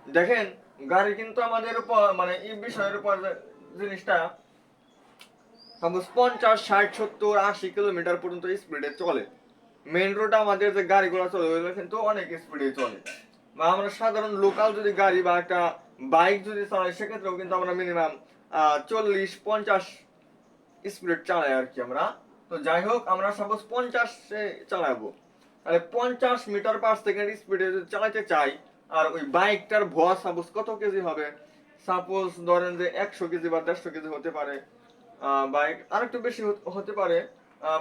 দেখেন গাড়ি কিন্তু আমাদের উপর মানে এই বিষয়ের উপর জিনিসটা সাপোজ 50, 60, 70, 80 কিলোমিটার পর্যন্ত স্পিডে চলে। মেইন রোড আমাদের যে গাড়িগুলো চলে ওইগুলো কিন্তু অনেক স্পিডে চলে। বা আমরা সাধারণ লোকাল যদি গাড়ি বা একটা বাইক যদি চালাই, সেক্ষেত্রেও কিন্তু আমরা মিনিমাম 40-50 স্পিড চালাই আর কি আমরা। তো যাই হোক, আমরা সাপোজ 50 চালাবো, তাহলে 50 মিটার পার সেকেন্ড স্পিডে যদি চালাতে চাই, আর ওই বাইকটার ভর সাপোজ কত কেজি হবে? সাপোজ ধরেন যে 100 কেজি বা 150 কেজি হতে পারে। বাইক আরেকটু বেশি হতে পারে,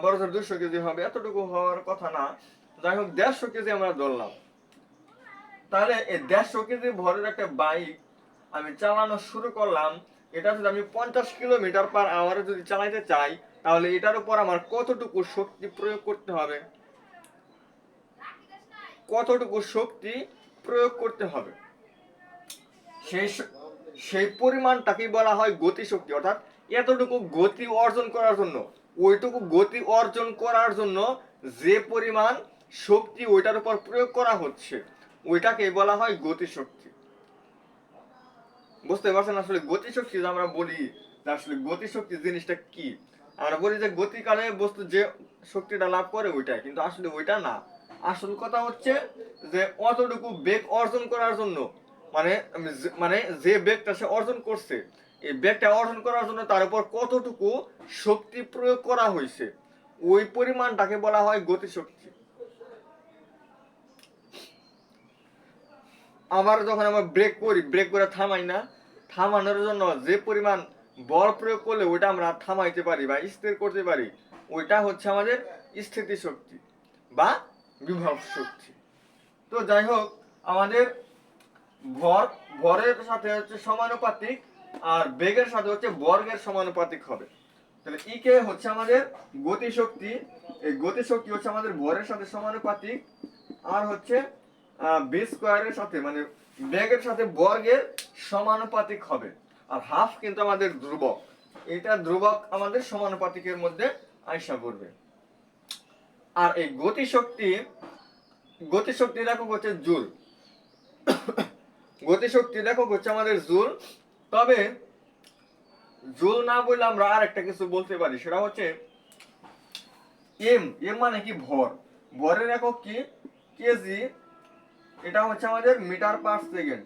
বড় জোর 200 কেজি হবে, এতটুকু হওয়ার কথা না। যাই হোক 150 কেজি আমরা ধরলাম। তাহলে এই 150 কেজি ভরের একটা বাইক আমি চালানো শুরু করলাম। এটা যদি আমি 50 কিলোমিটার পার আওয়ারে যদি চালাতে চাই, তাহলে এটার উপর আমার কতটুকু শক্তি প্রয়োগ করতে হবে? কতটুকু শক্তি প্রয়োগ করতে হবে, সেই সেই পরিমাণটাকেই বলা হয় গতি শক্তি। অর্থাৎ এতটুকু গতি অর্জন করার জন্য, ওইটুকু গতি অর্জন করার জন্য যে পরিমাণ শক্তি ওইটার উপর প্রয়োগ করা হচ্ছে, ওইটাকে বলা হয় গতি শক্তি। বুঝতে পারছেন? আসলে গতি শক্তি যে আমরা বলি, আসলে গতি শক্তি জিনিসটা কি, আমরা বলি যে গতিকালে বস্তু যে শক্তিটা লাভ করে ওইটাই, কিন্তু আসলে ওইটা না। আসল কথা হচ্ছে যে অতটুকু বেগ অর্জন করার জন্য মানে মানে যে বেগটা সে অর্জন করছে, এই বেগটা অর্জন করার জন্য তার উপর কতটুকু শক্তি প্রয়োগ করা হয়েছে, ওই পরিমাণটাকে বলা হয় গতিশক্তি। আবার যখন আমরা ব্রেক করি, ব্রেক করে থামাই না, থামানোর জন্য যে পরিমাণ বল প্রয়োগ করলে ওইটা আমরা থামাইতে পারি বা স্থির করতে পারি, ওইটা হচ্ছে আমাদের স্থিতিশক্তি বা বিভব শক্তি। তো যাই হোক, আমাদের ভর ভরের সাথে হচ্ছে সমানুপাতিক, আর বেগের সাথে হচ্ছে বর্গের সমানুপাতিক হবে। তাহলে ই কে হচ্ছে আমাদের গতিশক্তি, এই গতিশক্তি হচ্ছে আমাদের ভরের সাথে সমানুপাতিক, আর হচ্ছে বি স্কোয়ারের সাথে মানে বেগের সাথে বর্গের সমানুপাতিক হবে। আর হাফ কিন্তু আমাদের ধ্রুবক, এটা ধ্রুবক আমাদের সমানুপাতিকের মধ্যে আইসা পড়বে। আর এই গতিশক্তির একক হচ্ছে জুল। গতিশক্তির একক হচ্ছে আমাদের জুল। তবে জুল না বললে আমরা আর একটা কিছু বলতে পারি, সেটা হচ্ছে এম। এম মানে কি? ভর। ভরের একক কি? কেজি। এটা হচ্ছে আমাদের metre per second.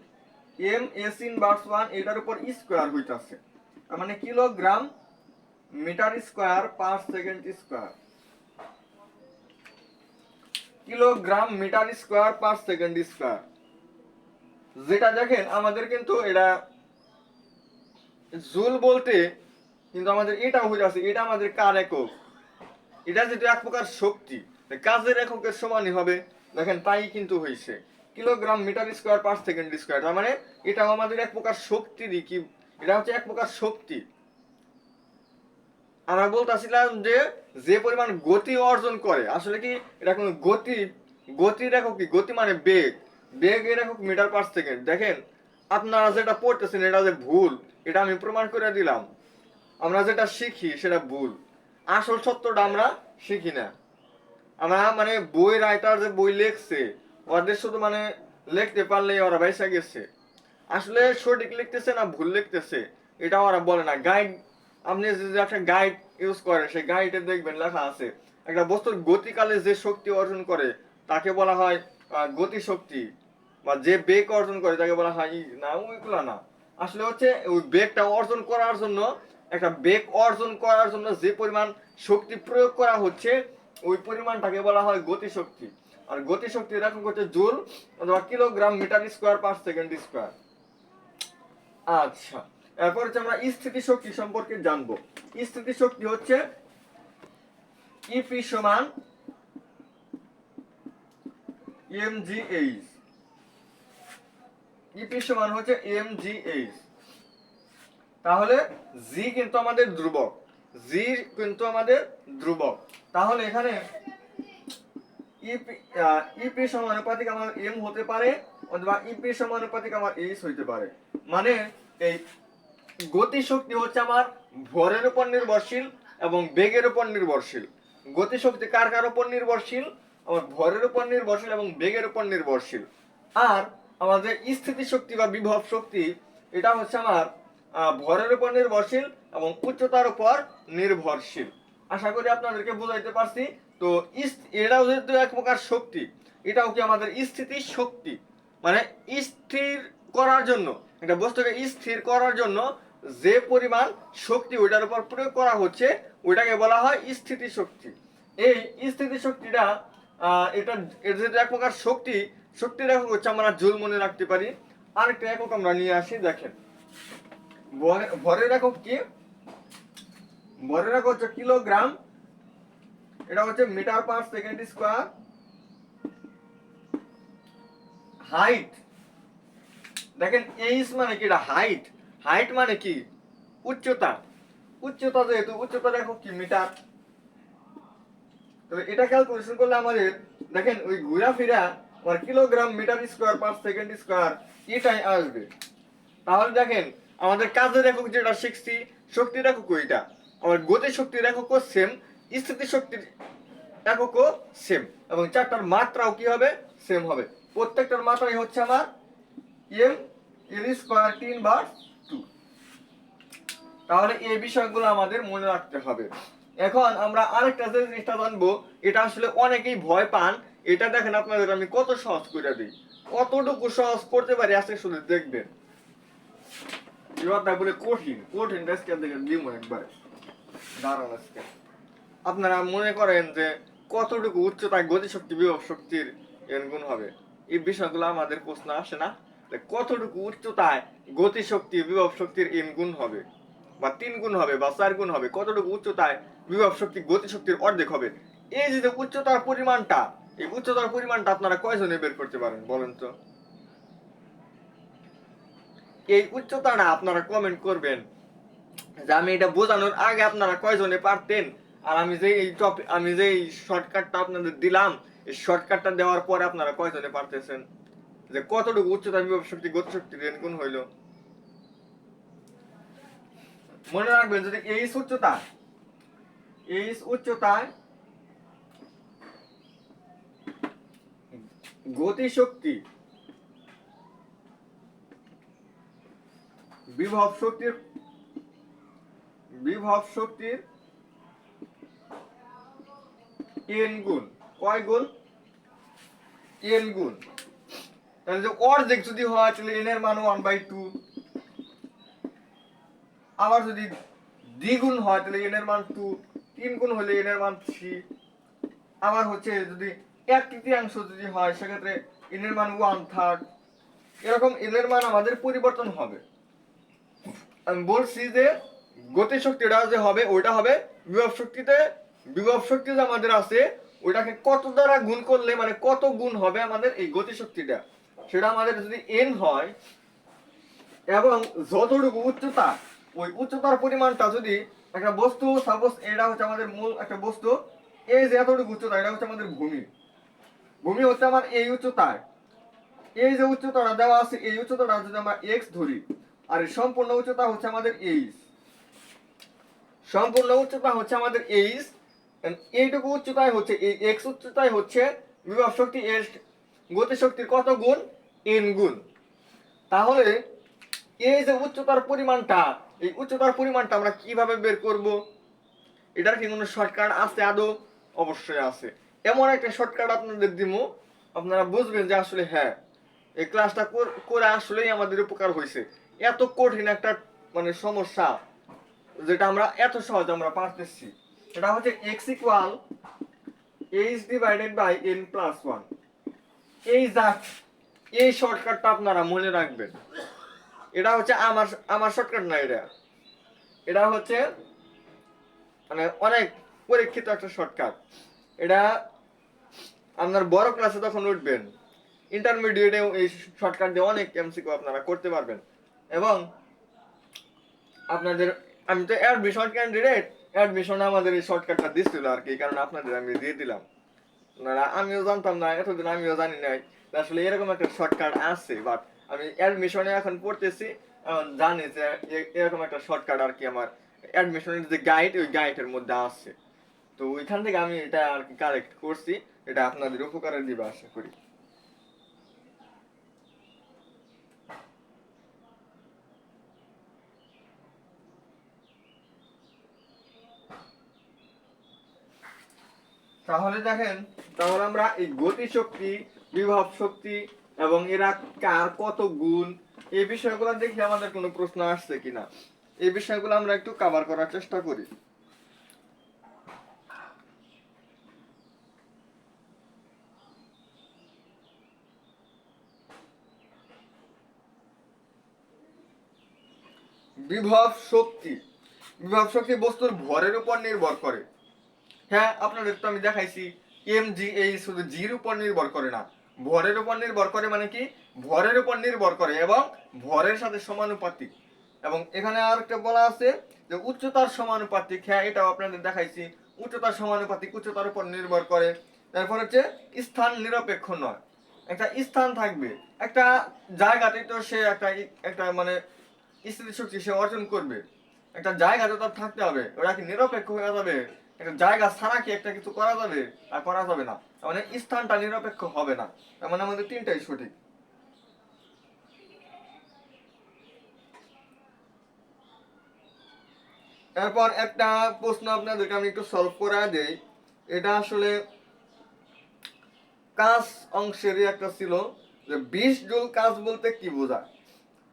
M S inverse 1 এটার উপর স্কয়ার হইতাছে, তার মানে kilogram metre square per second square. Kilogram metre square per second square, যেটা দেখেন আমাদের কিন্তু এটা জুল বলতে কিন্তু আমাদের এটা হইতাছে, এটা আমাদের কার একক? এটা যেটা এক প্রকার শক্তি, কাজের এককের সমানই হবে। দেখেন তাই কিন্তু হইছে kilogram metre square per second square, তার মানে এটাও আমাদের এক প্রকার শক্তিরই কি, এটা হচ্ছে এক প্রকার শক্তি। আমরা বলতেছিলাম যে যে পরিমাণ গতি অর্জন করে, আসলে কি এটা কোনো গতির একক কি? গতি মানে বেগ, বেগের একক মিটার পার সেকেন্ড। দেখেন আপনারা যেটা পড়তেছেন এটা যে ভুল, এটা আমি প্রমাণ করে দিলাম। আমরা যেটা শিখি সেটা ভুল, আসল সত্যটা আমরা শিখি না। আমরা মানে বই রাইটার যে বই লিখছে, ওদের শুধু মানে লিখতে পারলেই ওরা বাইসা গেছে, আসলে সঠিক লিখতেছে না ভুল লিখতেছে এটা ওরা বলে না। গাইড, আপনি যে একটা গাইড ইউজ করেন, সেই গাইডে দেখবেন লেখা আছে একটা বস্তুর গতিকালে যে শক্তি অর্জন করে তাকে বলা হয় গতিশক্তি, বা যে বেগ অর্জন করে তাকে বলা হয় না, ওইগুলা না। আসলে হচ্ছে ওই বেগটা অর্জন করার জন্য, একটা বেগ অর্জন করার জন্য যে পরিমাণ শক্তি প্রয়োগ করা হচ্ছে, ওই পরিমাণটাকে বলা হয় গতিশক্তি। আর গতিশক্তির একক হচ্ছে জুল অথবা kilogram metre square per second square. আচ্ছা, এরপর হচ্ছে আমরা স্থিতিশক্তি সম্পর্কে জানবো। স্থিতিশক্তি হচ্ছে ইপি সমান mgh। ইপি সমান হচ্ছে mgh। তাহলে জি কিন্তু আমাদের ধ্রুবক, জি কিন্তু আমাদের ধ্রুবক। তাহলে এখানে ইপি সমানুপাতিক আমার এম হতে পারে অথবা ইপি সমানুপাতিক আমার এইচ হইতে পারে। মানে এই গতিশক্তি হচ্ছে আমার ভরের উপর নির্ভরশীল এবং বেগের উপর নির্ভরশীল। গতিশক্তি কার কার উপর নির্ভরশীল? আমার ভরের উপর নির্ভরশীল এবং বেগের উপর নির্ভরশীল। আর আমাদের স্থিতিশক্তি বা বিভব শক্তি, এটা হচ্ছে আমার ভরের উপর নির্ভরশীল এবং উচ্চতার উপর নির্ভরশীল। আশা করি আপনাদেরকে বুঝাইতে পারছি। তো এটাও যেহেতু এক প্রকার শক্তি, এটাও কি আমাদের স্থিতি শক্তি। মানে স্থির করার জন্য, একটা বস্তুকে স্থির করার জন্য যে পরিমাণ শক্তি ওইটার উপর প্রয়োগ করা হচ্ছে, ওইটাকে বলা হয় স্থিতি শক্তি। এই স্থিতি শক্তিটা এটা যেহেতু এক প্রকার শক্তি, শক্তির একক হচ্ছে আমরা জুল মনে রাখতে পারি। আরেকটা একক আমরা নিয়ে আসি, দেখেন ভরের একক কি? ভরের একক হচ্ছে কিলোগ্রাম, এটা হচ্ছে metre per second square. Height, দেখেন এইচ মানে কি? এটা হাইট। হাইট মানে কি? উচ্চতা। উচ্চতা যেহেতু উচ্চতার একক কি? মিটার। তবে এটা ক্যালকুলেশন করলে আমাদের দেখেন ওই ঘোরাফেরা আমার kilogram metre square per second square এটাই আসবে। তাহলে দেখেন আমাদের কাজের একক যেটা শিখছি, শক্তির একক ওইটা, আমার গতি শক্তির এককও সেম, স্থিতি শক্তির এককও সেম, এবং চারটার মাত্রাও কি হবে? সেম হবে। প্রত্যেকটার মাত্রাই হচ্ছে আমার এম এল স্কয়ার 3/2। তাহলে এই বিষয়গুলো আমাদের মনে রাখতে হবে। এখন আমরা আরেকটা যে জিনিসটা জানবো, এটা আসলে অনেকেই ভয় পান, এটা দেখেন আপনাদের আমি কত সহজ করে দিই, কতটুকু সহজ করতে পারি আজকে শুধু দেখবেন। এবার বলে কঠিন, কঠিন আজকে দেখে দিব একবার দাঁড়ান। আজকে আপনারা মনে করেন যে কতটুকু উচ্চতায় গতিশক্তি বিভব শক্তির এন গুণ হবে, এই বিষয়গুলো আমাদের প্রশ্ন আসে না? কতটুকু উচ্চতায় গতিশক্তি বিভব শক্তির এন গুণ হবে, বা 3 গুণ হবে, বা 4 গুণ হবে, কতটুকু উচ্চতায় বিভব শক্তি গতিশক্তির অর্ধেক হবে। এই যে উচ্চতার পরিমাণটা, এই উচ্চতার পরিমাণটা আপনারা কয়জনে বের করতে পারেন বলেন তো? এই উচ্চতাটা আপনারা কমেন্ট করবেন যে আমি এটা বোঝানোর আগে আপনারা কয়জনে পারতেন, আর আমি যে এই শর্টকাটটা আপনাদের দিলাম, এই শর্টকাটটা দেওয়ার পরে আপনারা কয়জনে পারতেছেন যে কতটুকু উচ্চতা বিভব শক্তি গতিশক্তি রেন গুণ হইল। মনে রাখবেন যদি এই উচ্চতায় গতিশক্তি বিভব শক্তির এন গুণ, কয় গুণ? এন গুণ। তাহলে যে অর্ধেক যদি হয় তাহলে এন এর মান 1/2, আবার যদি দ্বিগুণ হয় তাহলে এন এর মান 2, 3 গুণ হলে এন এর মান 3, আবার হচ্ছে যদি 1/3 যদি হয় সেক্ষেত্রে এন এর মান 1/3। এরকম এন এর মান আমাদের পরিবর্তন হবে। আমি বলছি যে গতিশক্তিটা যে হবে ওইটা হবে বিভব শক্তি যে আমাদের আছে ওইটাকে কত দ্বারা গুণ করলে মানে কত গুণ হবে আমাদের এই গতিশক্তিটা, সেটা আমাদের যদি এন হয় এবং যতটুকু উচ্চতা, ওই উচ্চতার পরিমাণটা যদি একটা বস্তু, সাপোজ এটা হচ্ছে আমাদের মূল একটা বস্তু, এই যে এতটুকু উচ্চতা এটা হচ্ছে আমাদের ভূমি হচ্ছে আমার এই উচ্চতায়, এই যে উচ্চতাটা দেওয়া আছে এই উচ্চতাটা যদি আমরা এক্স ধরি, আর সম্পূর্ণ উচ্চতা হচ্ছে আমাদের এইচ, সম্পূর্ণ উচ্চতা হচ্ছে আমাদের এইচ, এইটুকু উচ্চতায় হচ্ছে এই এক্স উচ্চতায় হচ্ছে বিভব শক্তি এর গতিশক্তির কত গুণ? এন গুণ। তাহলে এই যে উচ্চতার পরিমাণটা, এই উচ্চতার পরিমাণটা আমরা কিভাবে বের করব? এটার কি কোনো শর্টকাট আছে আদৌ? অবশ্যই আছে। এমন একটা শর্টকাট আপনাদের দিব, আপনারা বুঝবেন যে আসলে হ্যাঁ এই ক্লাসটা করে আসলেই আমাদের উপকার হয়েছে। এত কঠিন একটা মানে সমস্যা যেটা আমরা এত সহজে আমরা পারতেছি, এটা হচ্ছে x equal h divided by n plus 1। এই শর্টকাটটা আপনারা মনে রাখবেন। এটা হচ্ছে আমার শর্টকাট না, এটা হচ্ছে মানে অনেক পরীক্ষিত একটা শর্টকাট। এটা আপনার বড় ক্লাসে তখন উঠবেন, ইন্টারমিডিয়েটেও এই শর্টকাট দিয়ে অনেক এমসিকিউ আপনারা করতে পারবেন। এবং আপনাদের আমি তো অ্যাডমিশন ক্যান্ডিডেট, অ্যাডমিশনে আমাদের এই শর্টকাটটা দিচ্ছিল আর কি, কারণ আপনাদের আমি দিয়ে দিলাম। আমিও জানতাম না, এতদিন আমিও জানি নাই আসলে এরকম একটা শর্টকাট আছে, বাট আমি অ্যাডমিশনে এখন পড়তেছি, এখন জানি যে এরকম একটা শর্টকাট আর কি আমার অ্যাডমিশনের যে গাইড, ওই গাইডের মধ্যে আছে। তো ওইখান থেকে আমি এটা আর কি কালেক্ট করছি, এটা আপনাদের উপকারে দিবে আশা করি। তাহলে দেখেন, তাহলে আমরা এই গতিশক্তি, বিভব শক্তি এবং এরা কার কত গুণ, এই বিষয়গুলো দেখি আমাদের কোনো প্রশ্ন আসছে কিনা, এই বিষয়গুলো আমরা একটু কভার করার চেষ্টা করি। বিভব শক্তি বস্তুর ভরের উপর নির্ভর করে। হ্যাঁ, আপনাদের তো আমি দেখাইছি mg এই শুধু জির উপর নির্ভর করে না, ভরের উপর নির্ভর করে। মানে কি, ভরের উপর নির্ভর করে এবং ভরের সাথে সমানুপাতিক। এবং এখানে আর একটা বলা আছে যে উচ্চতার সমানুপাতিক। হ্যাঁ, এটাও আপনাদের দেখাইছি, উচ্চতার সমানুপাতিক, উচ্চতার উপর নির্ভর করে। তারপর হচ্ছে স্থান নিরপেক্ষ নয়। একটা স্থান থাকবে, একটা জায়গাতে তো সে একটা মানে স্থিতিশক্তি সে অর্জন করবে, একটা জায়গাতে তার থাকতে হবে। ওরা কি নিরপেক্ষ হয়ে যাবে? একটা জায়গা ছাড়া কি একটা কিছু করা যাবে? আর করা যাবে না। মানে স্থানটা নিরপেক্ষ হবে না। তার মানে আমাদের তিনটাই সঠিক। এরপর একটা প্রশ্ন আপনাদেরকে আমি একটু সলভ করে দেই। এটা আসলে কাজ অংশেরই একটা ছিল যে 20 জুল কাজ বলতে কি বোঝায়।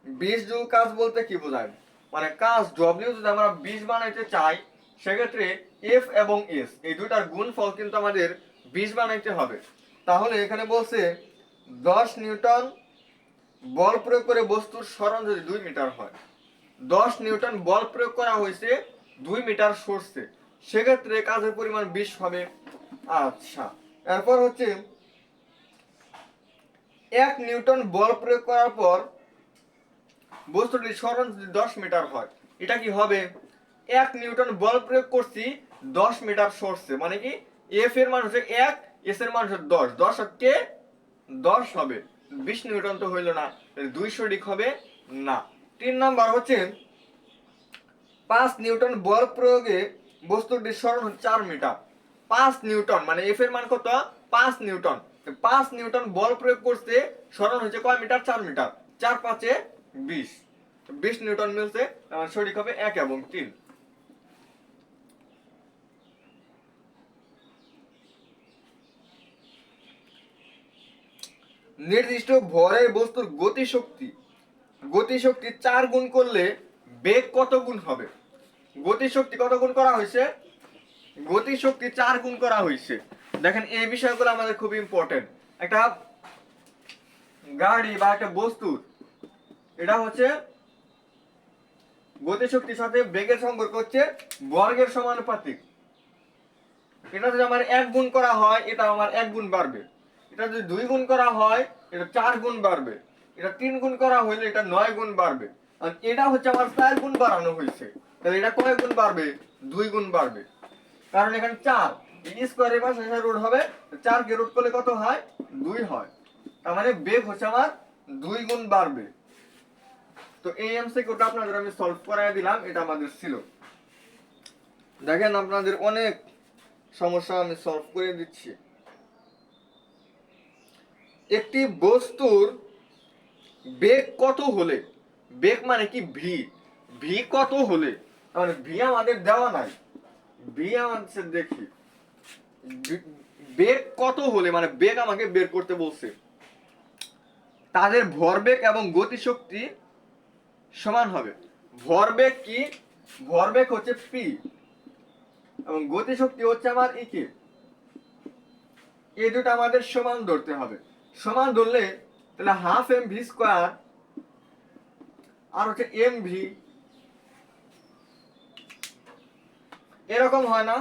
20 জুল কাজ বলতে কি বোঝায়, মানে কাজ ডব্লিউ যদি আমরা 20 বানাইতে চাই, সেক্ষেত্রে এফ এবং এস এই দুইটার গুণফল কিন্তু আমাদের 20 বানাইতে হবে। তাহলে এখানে বলছে 10 নিউটন বল প্রয়োগ করে বস্তুর সরণ যদি 2 মিটার হয়, 10 নিউটন বল প্রয়োগ করা হয়েছে 2 মিটার সরছে, সেক্ষেত্রে কাজের পরিমাণ 20 হবে। আচ্ছা, এরপর হচ্ছে 1 নিউটন বল প্রয়োগ করার পর বস্তুটির সরণ যদি 10 মিটার হয়, এটা কি হবে, 1 নিউটন বল প্রয়োগ করছি 10 মিটার সরছে, মানে কি এফ এর মান হচ্ছে 1, এস এর মান হচ্ছে 10, 10 কে 10 হবে, 20 নিউটন তো হইল না, 200 সঠিক হবে না। 3 নাম্বার হচ্ছে 5 নিউটন বল প্রয়োগে বস্তুটির সরণ হচ্ছে 4 মিটার। 5 নিউটন মানে এফ এর মান কত, 5 নিউটন। 5 নিউটন বল প্রয়োগ করতে সরণ হচ্ছে কয় মিটার, 4 মিটার, 4 5 20, 20 নিউটন মিলছে, সঠিক হবে 1 এবং 3। নির্দিষ্ট ভরের বস্তুর গতিশক্তি, গতিশক্তি 4 গুণ করলে বেগ কত গুণ হবে। গতিশক্তি কত গুণ করা হয়েছে, গতিশক্তি 4 গুণ করা হয়েছে। দেখেন এই বিষয়গুলো আমাদের খুব ইম্পর্টেন্ট। একটা গাড়ি বা একটা বস্তুর এটা হচ্ছে গতিশক্তির সাথে বেগের সম্পর্ক হচ্ছে বর্গের সমানুপাতিক। এটা যদি আমার 1 গুণ করা হয়, এটা আমার 1 গুণ বাড়বে। এটা যদি 2 গুণ করা হয়, এটা 4 গুণ বাড়বে। এটা 3 গুণ করা হলে এটা 9 গুণ বাড়বে। আর এটা হচ্ছে আমার 4 গুণ বাড়ানো হয়েছে, তাহলে এটা কয় গুণ বাড়বে, 2 গুণ বাড়বে। কারণ এখানে 4 স্কয়ারের পাশে রুট হবে, 4 কে রুট করলে কত হয়, 2 হয়। তার মানে বেগ হচ্ছে আমার 2 গুণ বাড়বে। তো এই এমসিকিউটা আপনাদের আমি সলভ করায় দিলাম, এটা আমাদের ছিল। দেখেন আপনাদের অনেক সমস্যা আমি সলভ করে দিচ্ছি। একটি বস্তুর বেগ কত হলে, বেগ মানে কি ভি, ভি কত হলে, মানে ভি আমাদের দেওয়া নাই, ভি আমাদের দেখি বেগ কত হলে, মানে বেগ আমাকে বের করতে বলছে, তাদের ভরবেগ এবং গতিশক্তি সমান হবে। ভরবেগ কি, ভরবেগ হচ্ছে পি এবং গতিশক্তি হচ্ছে আমার ইকে, এই দুটো আমাদের সমান ধরতে হবে। সমান ধরলে তাহলে হাফ এম ভি স্কোয়ার আর হচ্ছে এম ভি, এরকম হয় না,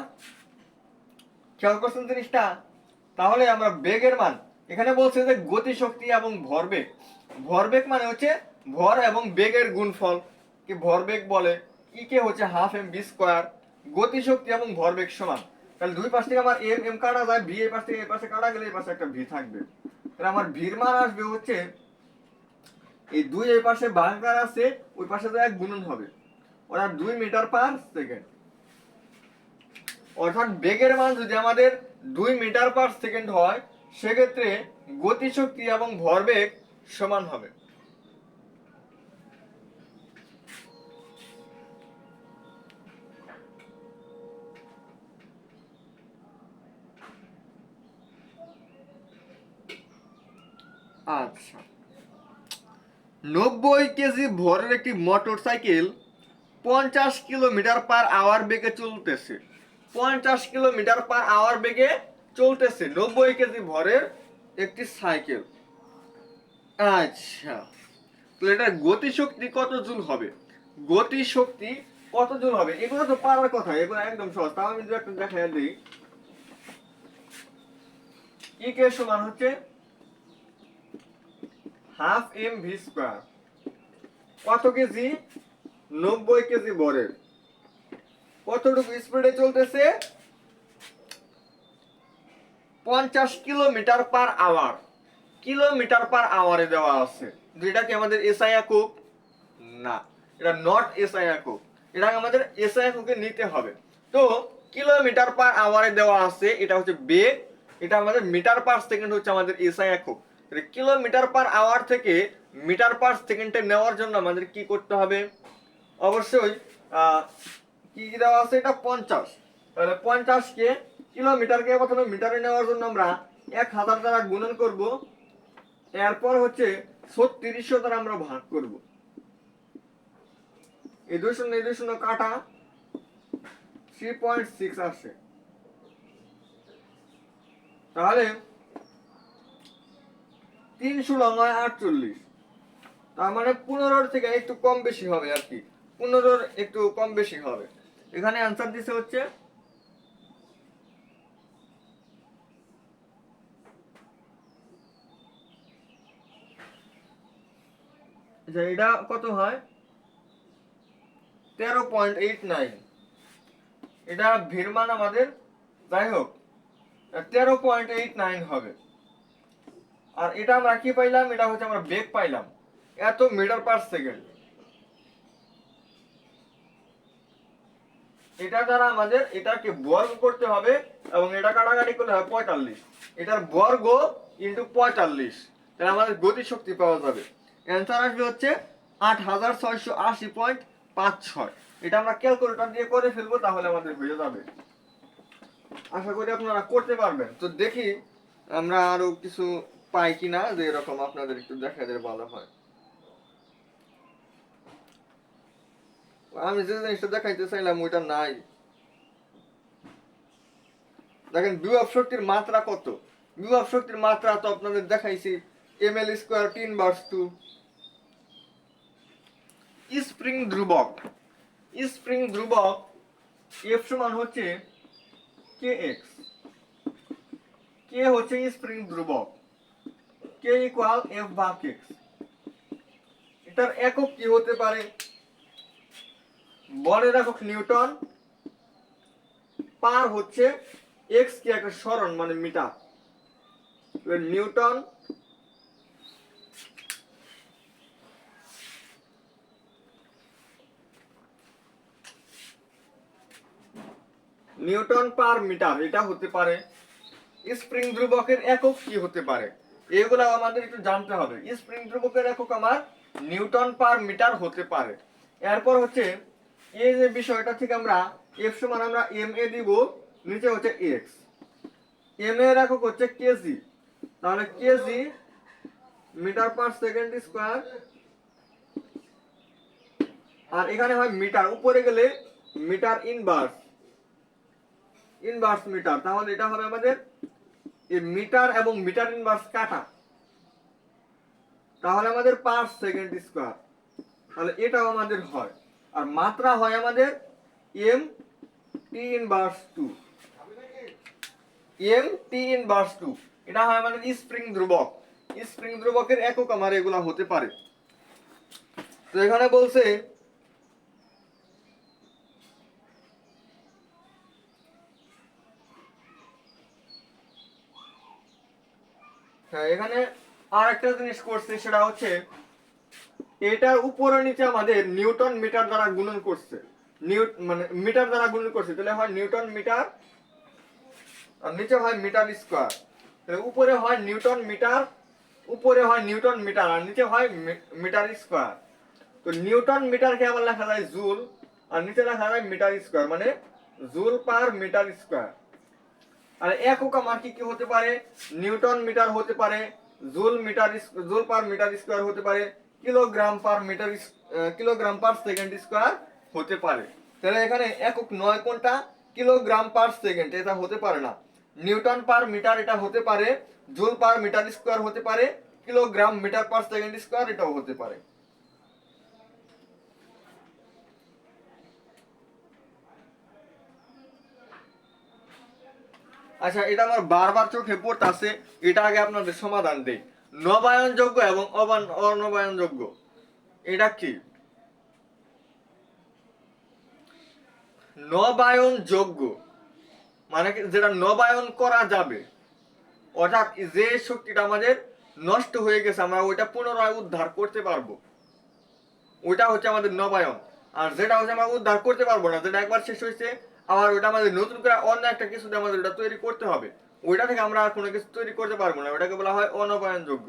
খেয়াল করছেন জিনিসটা। তাহলে আমরা বেগের মান, এখানে বলছে যে গতিশক্তি এবং ভরবেগ, ভরবেগ মানে হচ্ছে ভর এবং বেগের গুণফল, কি ভরবেগ বলে, ই কে হচ্ছে হাফ এম ভি স্কোয়ার, গতিশক্তি এবং ভরবেগ সমান। তাহলে দুই পাশ থেকে আমার এম এম কাটা যায়, ভি এই পাশ থেকে এই পাশে কাটা গেলে এই পাশে একটা ভি থাকবে। তাহলে আমার ভির মান আসবে হচ্ছে এই 2 এই পাশে ভাঙার আছে, ওই পাশে তো 1 গুণন হবে, ওরা 2 মিটার পার সেকেন্ড। অর্থাৎ বেগের মান যদি আমাদের 2 মিটার পার সেকেন্ড হয়, সেক্ষেত্রে গতিশক্তি এবং ভরবেগ সমান হবে। আচ্ছা, 90 কেজি ভরের একটি motorcycle 50 kilometre per hour বেগে চলতেছে, 50 কিলোমিটার পার আওয়ার বেগে চলতেছে 90 কেজি ভরের একটি সাইকেল। আচ্ছা, তো এটার গতিশক্তি কত জুল হবে, গতিশক্তি কত জুল হবে, এগুলো তো পারার কথা, এগুলো একদম সহজ। তাও আমি যদি একটা দেখাই দিই, ই কে সমান হচ্ছে হাফ এম ভি স্কয়ার, কত কেজি, 90 কেজি ভরের, কতটুকু স্পিডে চলতেছে, 50 kilometre per hour, kilometre per আওয়ারে দেওয়া আছে। এটা কি আমাদের এসআই একক, না এটা নট এসআই একক, এটা আমাদের এসআই এককে নিতে হবে। তো কিলোমিটার পার আওয়ারে দেওয়া আছে, এটা হচ্ছে বেগ, এটা আমাদের মিটার পার সেকেন্ড হচ্ছে আমাদের এসআই একক। কিলোমিটার পার আওয়ার থেকে মিটার পার সেকেন্ডে নেওয়ার জন্য আমাদের কি করতে হবে, অবশ্যই কি দেওয়া আছে, এটা 50, তাহলে 50 কে কিলোমিটারকে প্রথমে মিটারে নেওয়ার জন্য আমরা 1000 দ্বারা গুণন করব, এরপর হচ্ছে 3600 দ্বারা আমরা ভাগ করব। এই 2 শূন্য এই 2 শূন্য কাটা 3.6 আসে। তাহলে 3 ষোলো 48, তার মানে 15 থেকে একটু কম বেশি হবে আর কি, 15 একটু কম বেশি হবে। এখানে অ্যান্সার দিছে হচ্ছে এটা কত হয় 13.89। এটা ভির মান আমাদের যাই হোক 13.89 হবে। আর এটা আমরা কি পাইলাম, এটা হচ্ছে আমরা বেগ পাইলাম এত মিটার পার সেকেন্ড। এটা দ্বারা আমাদের এটাকে বর্গ করতে হবে এবং এটা কাটাকাটি করলে হয় 45। এটার বর্গ ইন্টু 45, তাহলে আমাদের গতি শক্তি পাওয়া যাবে। অ্যান্সার আসবে হচ্ছে 8680.56। এটা আমরা ক্যালকুলেটর দিয়ে করে ফেলবো, তাহলে আমাদের হয়ে যাবে। আশা করি আপনারা করতে পারবেন। তো দেখি আমরা আরো কিছু পাই কিনা, যে এরকম আপনাদের একটু দেখা দিলে ভালো হয়। আমি যে জিনিসটা দেখাইতে চাইলাম ওইটা নাই। দেখেন বিভব শক্তির মাত্রা কত। বিভব শক্তির মাত্রা তো আপনাদের দেখাইছি, ml স্কয়ার 3/2। স্প্রিং ধ্রুবক, স্প্রিং ধ্রুবক F সমান হচ্ছে kx। k হচ্ছে স্প্রিং ধ্রুবক, k ইকুয়াল F ভাগ x। এটার একক কি হতে পারে, বলের একক নিউটন, পার হচ্ছে x কি একটা সরণ মানে metre, newton newton per metre এটা হতে পারে। স্প্রিং ধ্রুবকের একক কি হতে পারে, এগুলো আমাদের একটু জানতে হবে। স্প্রিং ধ্রুবকের একক আমার নিউটন পার মিটার হতে পারে। এরপর হচ্ছে এই যে বিষয়টা থেকে আমরা এফ সমান আমরা এম এ দিব, নিচে হচ্ছে এক্স, এম এর একক হচ্ছে কেজি, তাহলে KG metre per second square. আর এখানে হয় মিটার, উপরে গেলে মিটার ইনভার্স, ইনভার্স মিটার, তাহলে এটা হবে আমাদের এই মিটার এবং মিটার ইনভার্স কাটা, তাহলে আমাদের পার সেকেন্ড স্কয়ার, তাহলে এটাও আমাদের হয়। আর মাত্রা হয় আমাদের M T inverse 2, M T inverse 2, এটা হয় আমাদের স্প্রিং ধ্রুবক। স্প্রিং ধ্রুবকের একক আমার এগুলা হতে পারে। তো এখানে বলছে হ্যাঁ, এখানে আর একটা জিনিস করছে, সেটা হচ্ছে এটার উপরে নিচে আমাদের নিউটন মিটার দ্বারা গুণন করছে, মানে মিটার দ্বারা গুণন করছে, তাহলে হয় নিউটন মিটার আর নিচে হয় মিটার স্কয়ার। তাহলে উপরে হয় নিউটন মিটার, উপরে হয় নিউটন মিটার আর নিচে হয় মিটার স্কয়ার। তো নিউটন মিটারকে আবার লেখা যায় জুল আর নিচে লেখা যায় মিটার স্কয়ার, মানে জুল পার মিটার স্কয়ার। আর একক আমার কি কি হতে পারে, নিউটন মিটার হতে পারে, জুল পার মিটার স্কয়ার হতে পারে, কিলোগ্রাম পার সেকেন্ড স্কয়ার হতে পারে। তাহলে এখানে একক নয় কোনটা, কিলোগ্রাম পার সেকেন্ড এটা হতে পারে না, নিউটন পার মিটার এটা হতে পারে, জুল পার মিটার স্কয়ার হতে পারে, kilogram metre per second square এটাও হতে পারে। আচ্ছা, এটা আমার বারবার চোখে পড়তাছে, এটা আগে আপনাদের সমাধান দেই। নবায়নযোগ্য এবং অনবায়নযোগ্য এটা কি? নবায়নযোগ্য মানে যেটা নবায়ন করা যাবে, অর্থাৎ যে শক্তিটা আমাদের নষ্ট হয়ে গেছে আমরা ওইটা পুনরায় উদ্ধার করতে পারবো, ওইটা হচ্ছে আমাদের নবায়ন। আর যেটা হচ্ছে আমরা উদ্ধার করতে পারবো না, যেটা একবার শেষ হয়েছে আবার ওইটা আমাদের নতুন করে অন্য একটা কিছু দিয়ে আমাদের ওটা তৈরি করতে হবে, ওইটা থেকে আমরা আর কোনো কিছু তৈরি করতে পারবো না, ওইটাকে বলা হয় অনবায়নযোগ্য।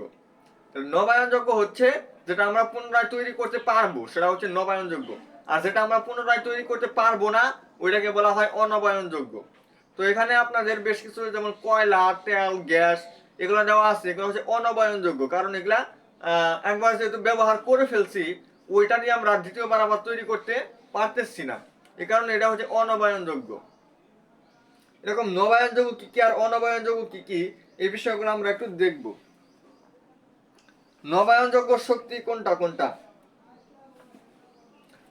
নবায়নযোগ্য হচ্ছে যেটা আমরা পুনরায় তৈরি করতে পারবো সেটা হচ্ছে নবায়নযোগ্য, আর যেটা আমরা পুনরায় তৈরি করতে পারবো না ওইটাকে বলা হয় অনবায়নযোগ্য। তো তো এখানে আপনাদের বেশ কিছু যেমন কয়লা, তেল, গ্যাস এগুলো দেওয়া আছে, এগুলো হচ্ছে অনবায়নযোগ্য, কারণ এগুলা একবার যেহেতু ব্যবহার করে ফেলছি, ওইটা নিয়ে আমরা দ্বিতীয়বার আবার তৈরি করতে পারতেছি না, এই কারণে এটা হচ্ছে অনবায়নযোগ্য। এরকম নবায়নযোগ্য কি কি আর অনবায়নযোগ্য কি কি, এই বিষয়গুলো আমরা একটু দেখব। নবায়নযোগ্য শক্তি কোনটা কোনটা?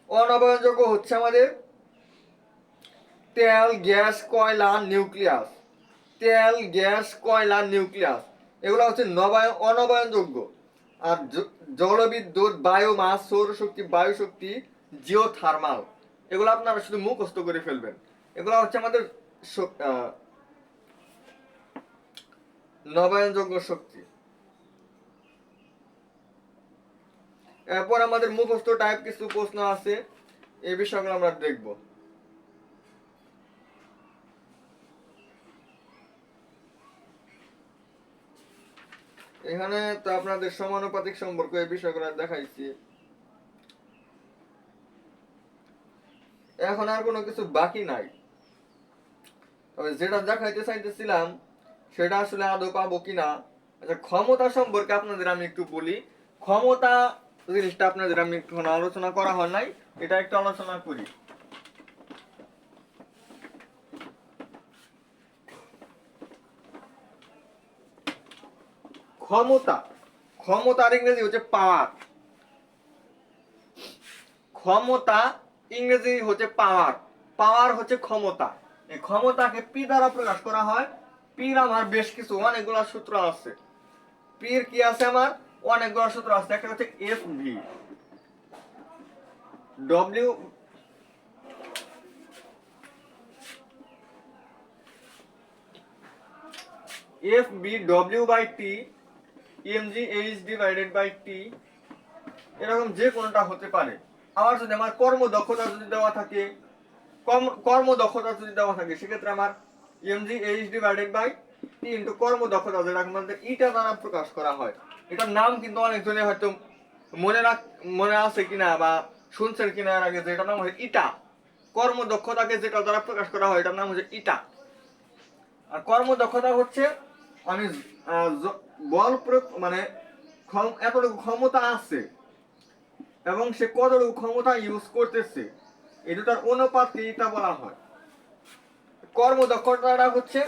অনবায়নযোগ্য হচ্ছে আমাদের তেল, গ্যাস, কয়লা, নিউক্লিয়াস। তেল, গ্যাস, কয়লা, নিউক্লিয়াস এগুলো হচ্ছে অনবায়নযোগ্য। আর জলবিদ্যুৎ, বায়োমাস, সৌরশক্তি, বায়ুশক্তি, জিওথার্মাল এগুলো আপনারা শুধু মুখস্থ করে ফেলবেন। এগুলো হচ্ছে আমাদের নবায়নযোগ্য শক্তি। এরপর আমাদের মুখস্থ টাইপ কিছু প্রশ্ন আছে, এই বিষয়গুলো আমরা দেখব। এখানে তো আপনাদের সমানুপাতিক সম্পর্ক এই বিষয়গুলো দেখাইছি। এখন আর কোনো কিছু বাকি নাই, তবে যেটা দেখাইতে চাইতেছিলাম সেটা আসলে আদৌ পাবো কিনা। আচ্ছা, ক্ষমতা সম্পর্কে আপনাদের আমি একটু বলি। ক্ষমতা জিনিসটা আপনাদের আমি এখন আলোচনা করা হয় নাই, এটা একটু আলোচনা করি। ক্ষমতা, ক্ষমতার ইংরেজি হচ্ছে পাওয়ার। ক্ষমতা ইংরেজি হচ্ছে পাওয়ার, পাওয়ার হচ্ছে ক্ষমতা। এই ক্ষমতাকে পি দ্বারা প্রকাশ করা হয়। পির আমার বেশ কিছু অনেকগুলো সূত্র আছে। পির কি আছে আমার অনেকগুলো সূত্র আছে। একটা হচ্ছে F V W, F B W by T, M G H divided by T, এরকম যে কোনোটা হতে পারে। আবার যদি আমার কর্মদক্ষতা যদি দেওয়া থাকে, কর্মদক্ষতা যদি দেওয়া থাকে, সেক্ষেত্রে আমার M G H divided by T into কর্মদক্ষতা, যেটা আমাদের ইটা দ্বারা প্রকাশ করা হয়। এটার নাম কিন্তু অনেকজনে হয়তো মনে আছে কিনা বা শুনছেন কিনা এর আগে, যে এটার নাম হচ্ছে ইটা। কর্মদক্ষতাকে যেটা দ্বারা প্রকাশ করা হয় এটার নাম হচ্ছে ইটা। আর কর্মদক্ষতা হচ্ছে আমি বল প্রয়োগ মানে এতটুকু ক্ষমতা আছে এবং সে কতটুকু ক্ষমতা ইউজ করতেছে, এই দুটার অনুপাতকে এটা বলা হয়। কর্মদক্ষতাটা হচ্ছে,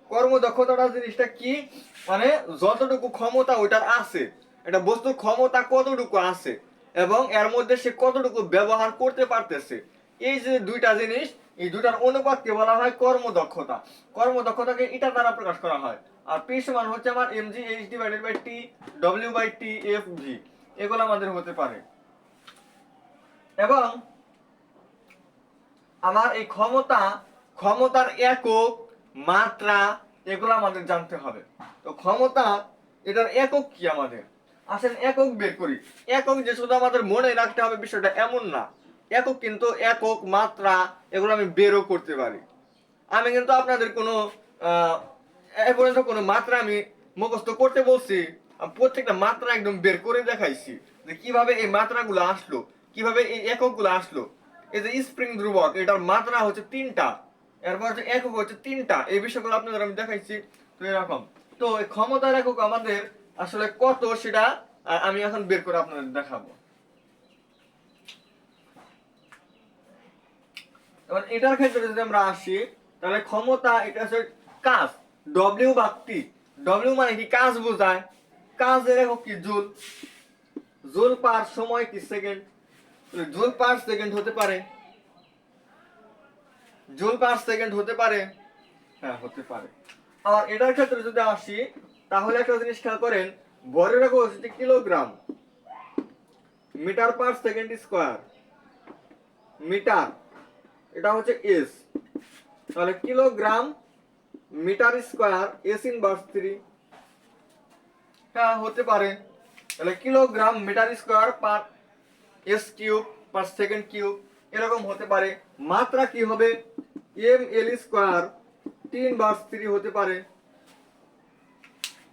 কর্মদক্ষতাটা জিনিসটা কি, মানে যতটুকু ক্ষমতা ওইটার আছে, এটা বস্তুর ক্ষমতা কতটুকু আছে এবং এর মধ্যে সে কতটুকু ব্যবহার করতে পারতেছে, এই যে দুইটা জিনিস, এই দুটার অনুপাতকে বলা হয় কর্মদক্ষতা। কর্মদক্ষতাকে এটা দ্বারা প্রকাশ করা হয়। আর পি সমান হচ্ছে আমার M G H divided by T, W by T, F V এগুলো আমাদের হতে পারে। এবং আমার এই ক্ষমতা, ক্ষমতার একক, মাত্রা এগুলো আমাদের জানতে হবে। তো ক্ষমতা এটার একক কি আমাদের, আসেন একক বের করি। একক যে শুধু আমাদের মনে রাখতে হবে বিষয়টা এমন না, একক কিন্তু একক, মাত্রা এগুলো আমি বেরও করতে পারি। আমি কিন্তু আপনাদের কোনো এ পর্যন্ত কোনো মাত্রা আমি মুখস্থ করতে বলছি, প্রত্যেকটা মাত্রা একদম বের করে দেখাইছি যে কিভাবে এই মাত্রাগুলো আসলো, কিভাবে এই এককগুলো আসলো। এই যে স্প্রিং ধ্রুবক, এটার মাত্রা হচ্ছে 3টা, এরপর হচ্ছে একক হচ্ছে 3টা, এই বিষয়গুলো আপনাদের আমি দেখাইছি। তো এরকম, তো এই ক্ষমতার একক আমাদের আসলে কত সেটা আমি এখন বের করে আপনাদের দেখাবো। এবার এটার ক্ষেত্রে যদি আমরা আসি, তাহলে ক্ষমতা এটা হচ্ছে কাজ, ডব্লিউ বা টি। ডব্লিউ মানে কি, কাজ বোঝায়। কাজের একক কি, জুল। জুল পার সময় কি, সেকেন্ড। জুল পার সেকেন্ড হতে পারে, জুল পার সেকেন্ড হতে পারে, হ্যাঁ হতে পারে। আর এটার ক্ষেত্রে যদি আসি, তাহলে একটা জিনিস খেয়াল করেন, ভরের একক হচ্ছে kilogram, metre per second square, metre এটা হচ্ছে এস, তাহলে kilogram metre square S inverse 3, হ্যাঁ হতে পারে। তাহলে kilogram metre square per S cube per second cube এরকম হতে পারে। মাত্রা কি হবে, এম এল স্কয়ার 3/3 হতে পারে,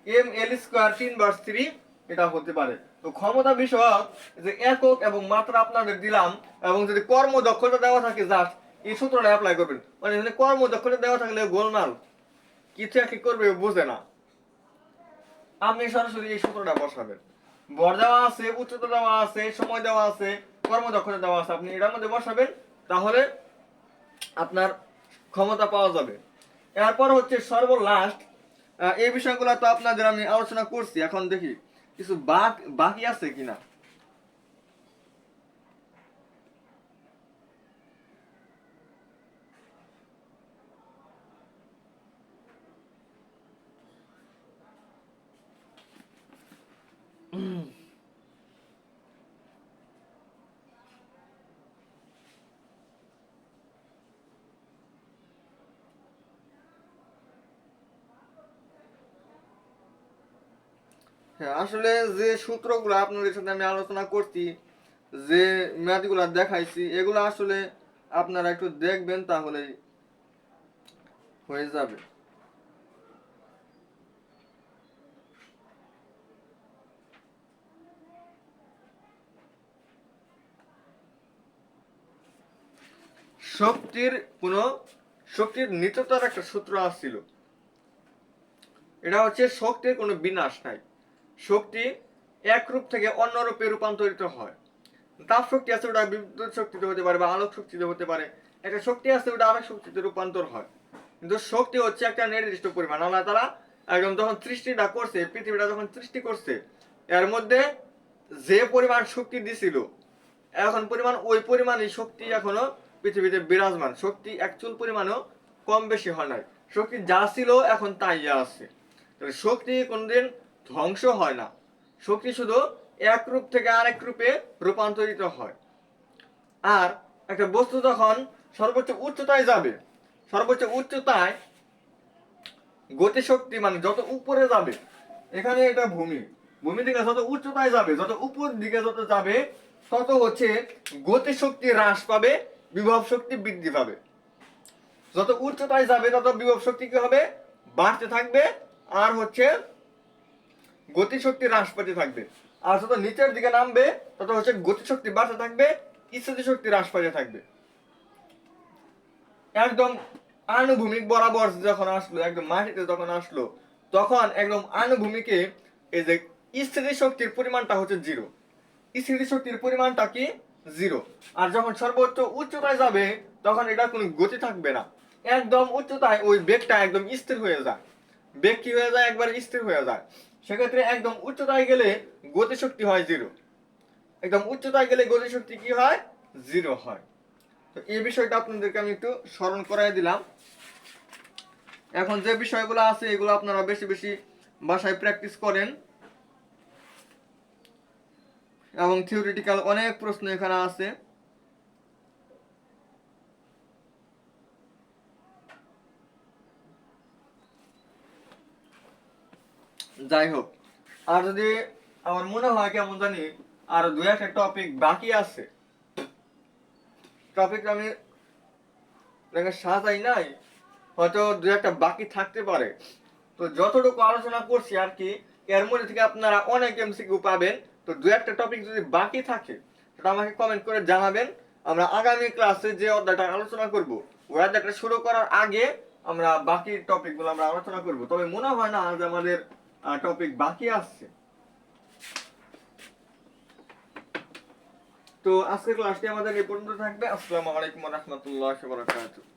এম এল স্কয়ার 3/3 এটা হতে পারে। তো ক্ষমতা বিষয়ক যে একক এবং মাত্রা আপনাদের দিলাম, এবং যদি কর্মদক্ষতা দেওয়া থাকে জাস্ট এই সূত্রটা অ্যাপ্লাই করবেন। মানে এখানে কর্মদক্ষতা দেওয়া থাকলে গোলমাল, কিছু কি করবে বোঝে না। আপনি সরাসরি এই সূত্রটা বসাবেন। ভর দেওয়া আছে, উচ্চতা দেওয়া আছে, সময় দেওয়া আছে, কর্মদক্ষতা দেওয়া আছে, আপনি এটার মধ্যে বসাবেন, তাহলে আপনার ক্ষমতা পাওয়া যাবে। এরপর হচ্ছে সর্বলাস্ট, এই বিষয়গুলো তো আপনাদের আমি আলোচনা করছি, এখন দেখি কিছু বাকি আছে কিনা। হ্যাঁ, আসলে যে সূত্রগুলো আপনাদের সাথে আমি আলোচনা করছি, যে ম্যাথগুলো দেখাইছি, এগুলো আসলে আপনারা একটু দেখবেন, তাহলেই হয়ে যাবে। শক্তির কোন শক্তির নিত্যতার একটা সূত্র আসছিল, এটা হচ্ছে শক্তির কোনো বিনাশ নাই। শক্তি এক রূপ থেকে অন্য রূপে রূপান্তরিত হয়। তাপ শক্তি আছে, ওটা বিদ্যুৎ শক্তিতে হতে পারে বা আলোক শক্তিতে হতে পারে। একটা শক্তি আছে, ওটা আরেক শক্তিতে রূপান্তর হয়। কিন্তু শক্তি হচ্ছে একটা নির্দিষ্ট পরিমাণ। আল্লাহ তাআলা একদম যখন সৃষ্টিটা করছে, পৃথিবীটা যখন সৃষ্টি করছে, এর মধ্যে যে পরিমাণ শক্তি দিছিল, এখন পরিমাণ ওই পরিমাণই শক্তি এখনো পৃথিবীতে বিরাজমান। শক্তি এক চুল পরিমাণও কম বেশি হয় নাই। শক্তি যা ছিল এখন তাই আছে। শক্তি কোনদিন ধ্বংস হয় না। শক্তি শুধু এক রূপ থেকে আরেক রূপে রূপান্তরিত হয়। আর একটা বস্তু যখন সর্বোচ্চ উচ্চতায় যাবে, সর্বোচ্চ উচ্চতায় গতিশক্তি মানে যত উপরে যাবে, এখানে এটা ভূমি, ভূমি থেকে যত উচ্চতায় যাবে, যত উপর দিকে যত যাবে, তত হচ্ছে গতিশক্তি হ্রাস পাবে, বিভব শক্তি বৃদ্ধি পাবে। যত উচ্চতায় যাবে তত বিভব শক্তি কি হবে, বাড়তে থাকবে, আর হচ্ছে গতিশক্তি হ্রাস পেতে থাকবে। আর যত নিচের দিকে নামবে তত হচ্ছে গতিশক্তি বাড়তে থাকবে, স্থিতি শক্তি হ্রাস পেতে থাকবে। একদম আনুভূমিক বরাবর যখন আসলো, একদম মাটিতে যখন আসলো, তখন একদম আনুভূমিকে এই যে স্থিতি শক্তির পরিমাণটা হচ্ছে জিরো। স্থিতি শক্তির পরিমাণটা কি, জিরো। আর যখন সর্বোচ্চ উচ্চতায় যাবে, তখন এটা কোনো গতি থাকবে না। একদম উচ্চতায় ওই বেগটা একদম স্থির হয়ে যায়। বেগ কি হয়ে যায়, একবার স্থির হয়ে যায়। সেক্ষেত্রে একদম উচ্চতায় গেলে গতিশক্তি হয় জিরো। একদম উচ্চতায় গেলে গতিশক্তি কি হয়, জিরো হয়। তো এই বিষয়টা আপনাদেরকে আমি একটু স্মরণ করাই দিলাম। এখন যে বিষয়গুলো আছে এগুলো আপনারা বেশি বেশি বাসায় প্র্যাকটিস করেন, এবং থিওরিটিক্যাল অনেক প্রশ্ন এখানে আছে। যাই হোক, আর যদি আমার মনে হয় কেমন জানি আর দু একটা টপিক বাকি আছে, টপিক আমি সাজাই নাই, হয়তো দু একটা বাকি থাকতে পারে। তো যতটুকু আলোচনা করছি আর কি, এর মধ্যে থেকে আপনারা অনেক এমসিকিউ পাবেন। তো দু একটা টপিক যদি বাকি থাকে সেটা আমাকে কমেন্ট করে জানাবেন। আমরা আগামী ক্লাসে যে অধ্যায়টা আলোচনা করব, ওই অধ্যায়টা শুরু করার আগে আমরা বাকি টপিকগুলো আমরা আলোচনা করব। তবে মনে হয় না আজ আমাদের টপিক বাকি আসছে। তো আজকের ক্লাসটি আমাদের এই পর্যন্ত থাকবে। আসসালামু আলাইকুম ওয়া রাহমাতুল্লাহি ওয়া বারাকাতুহু।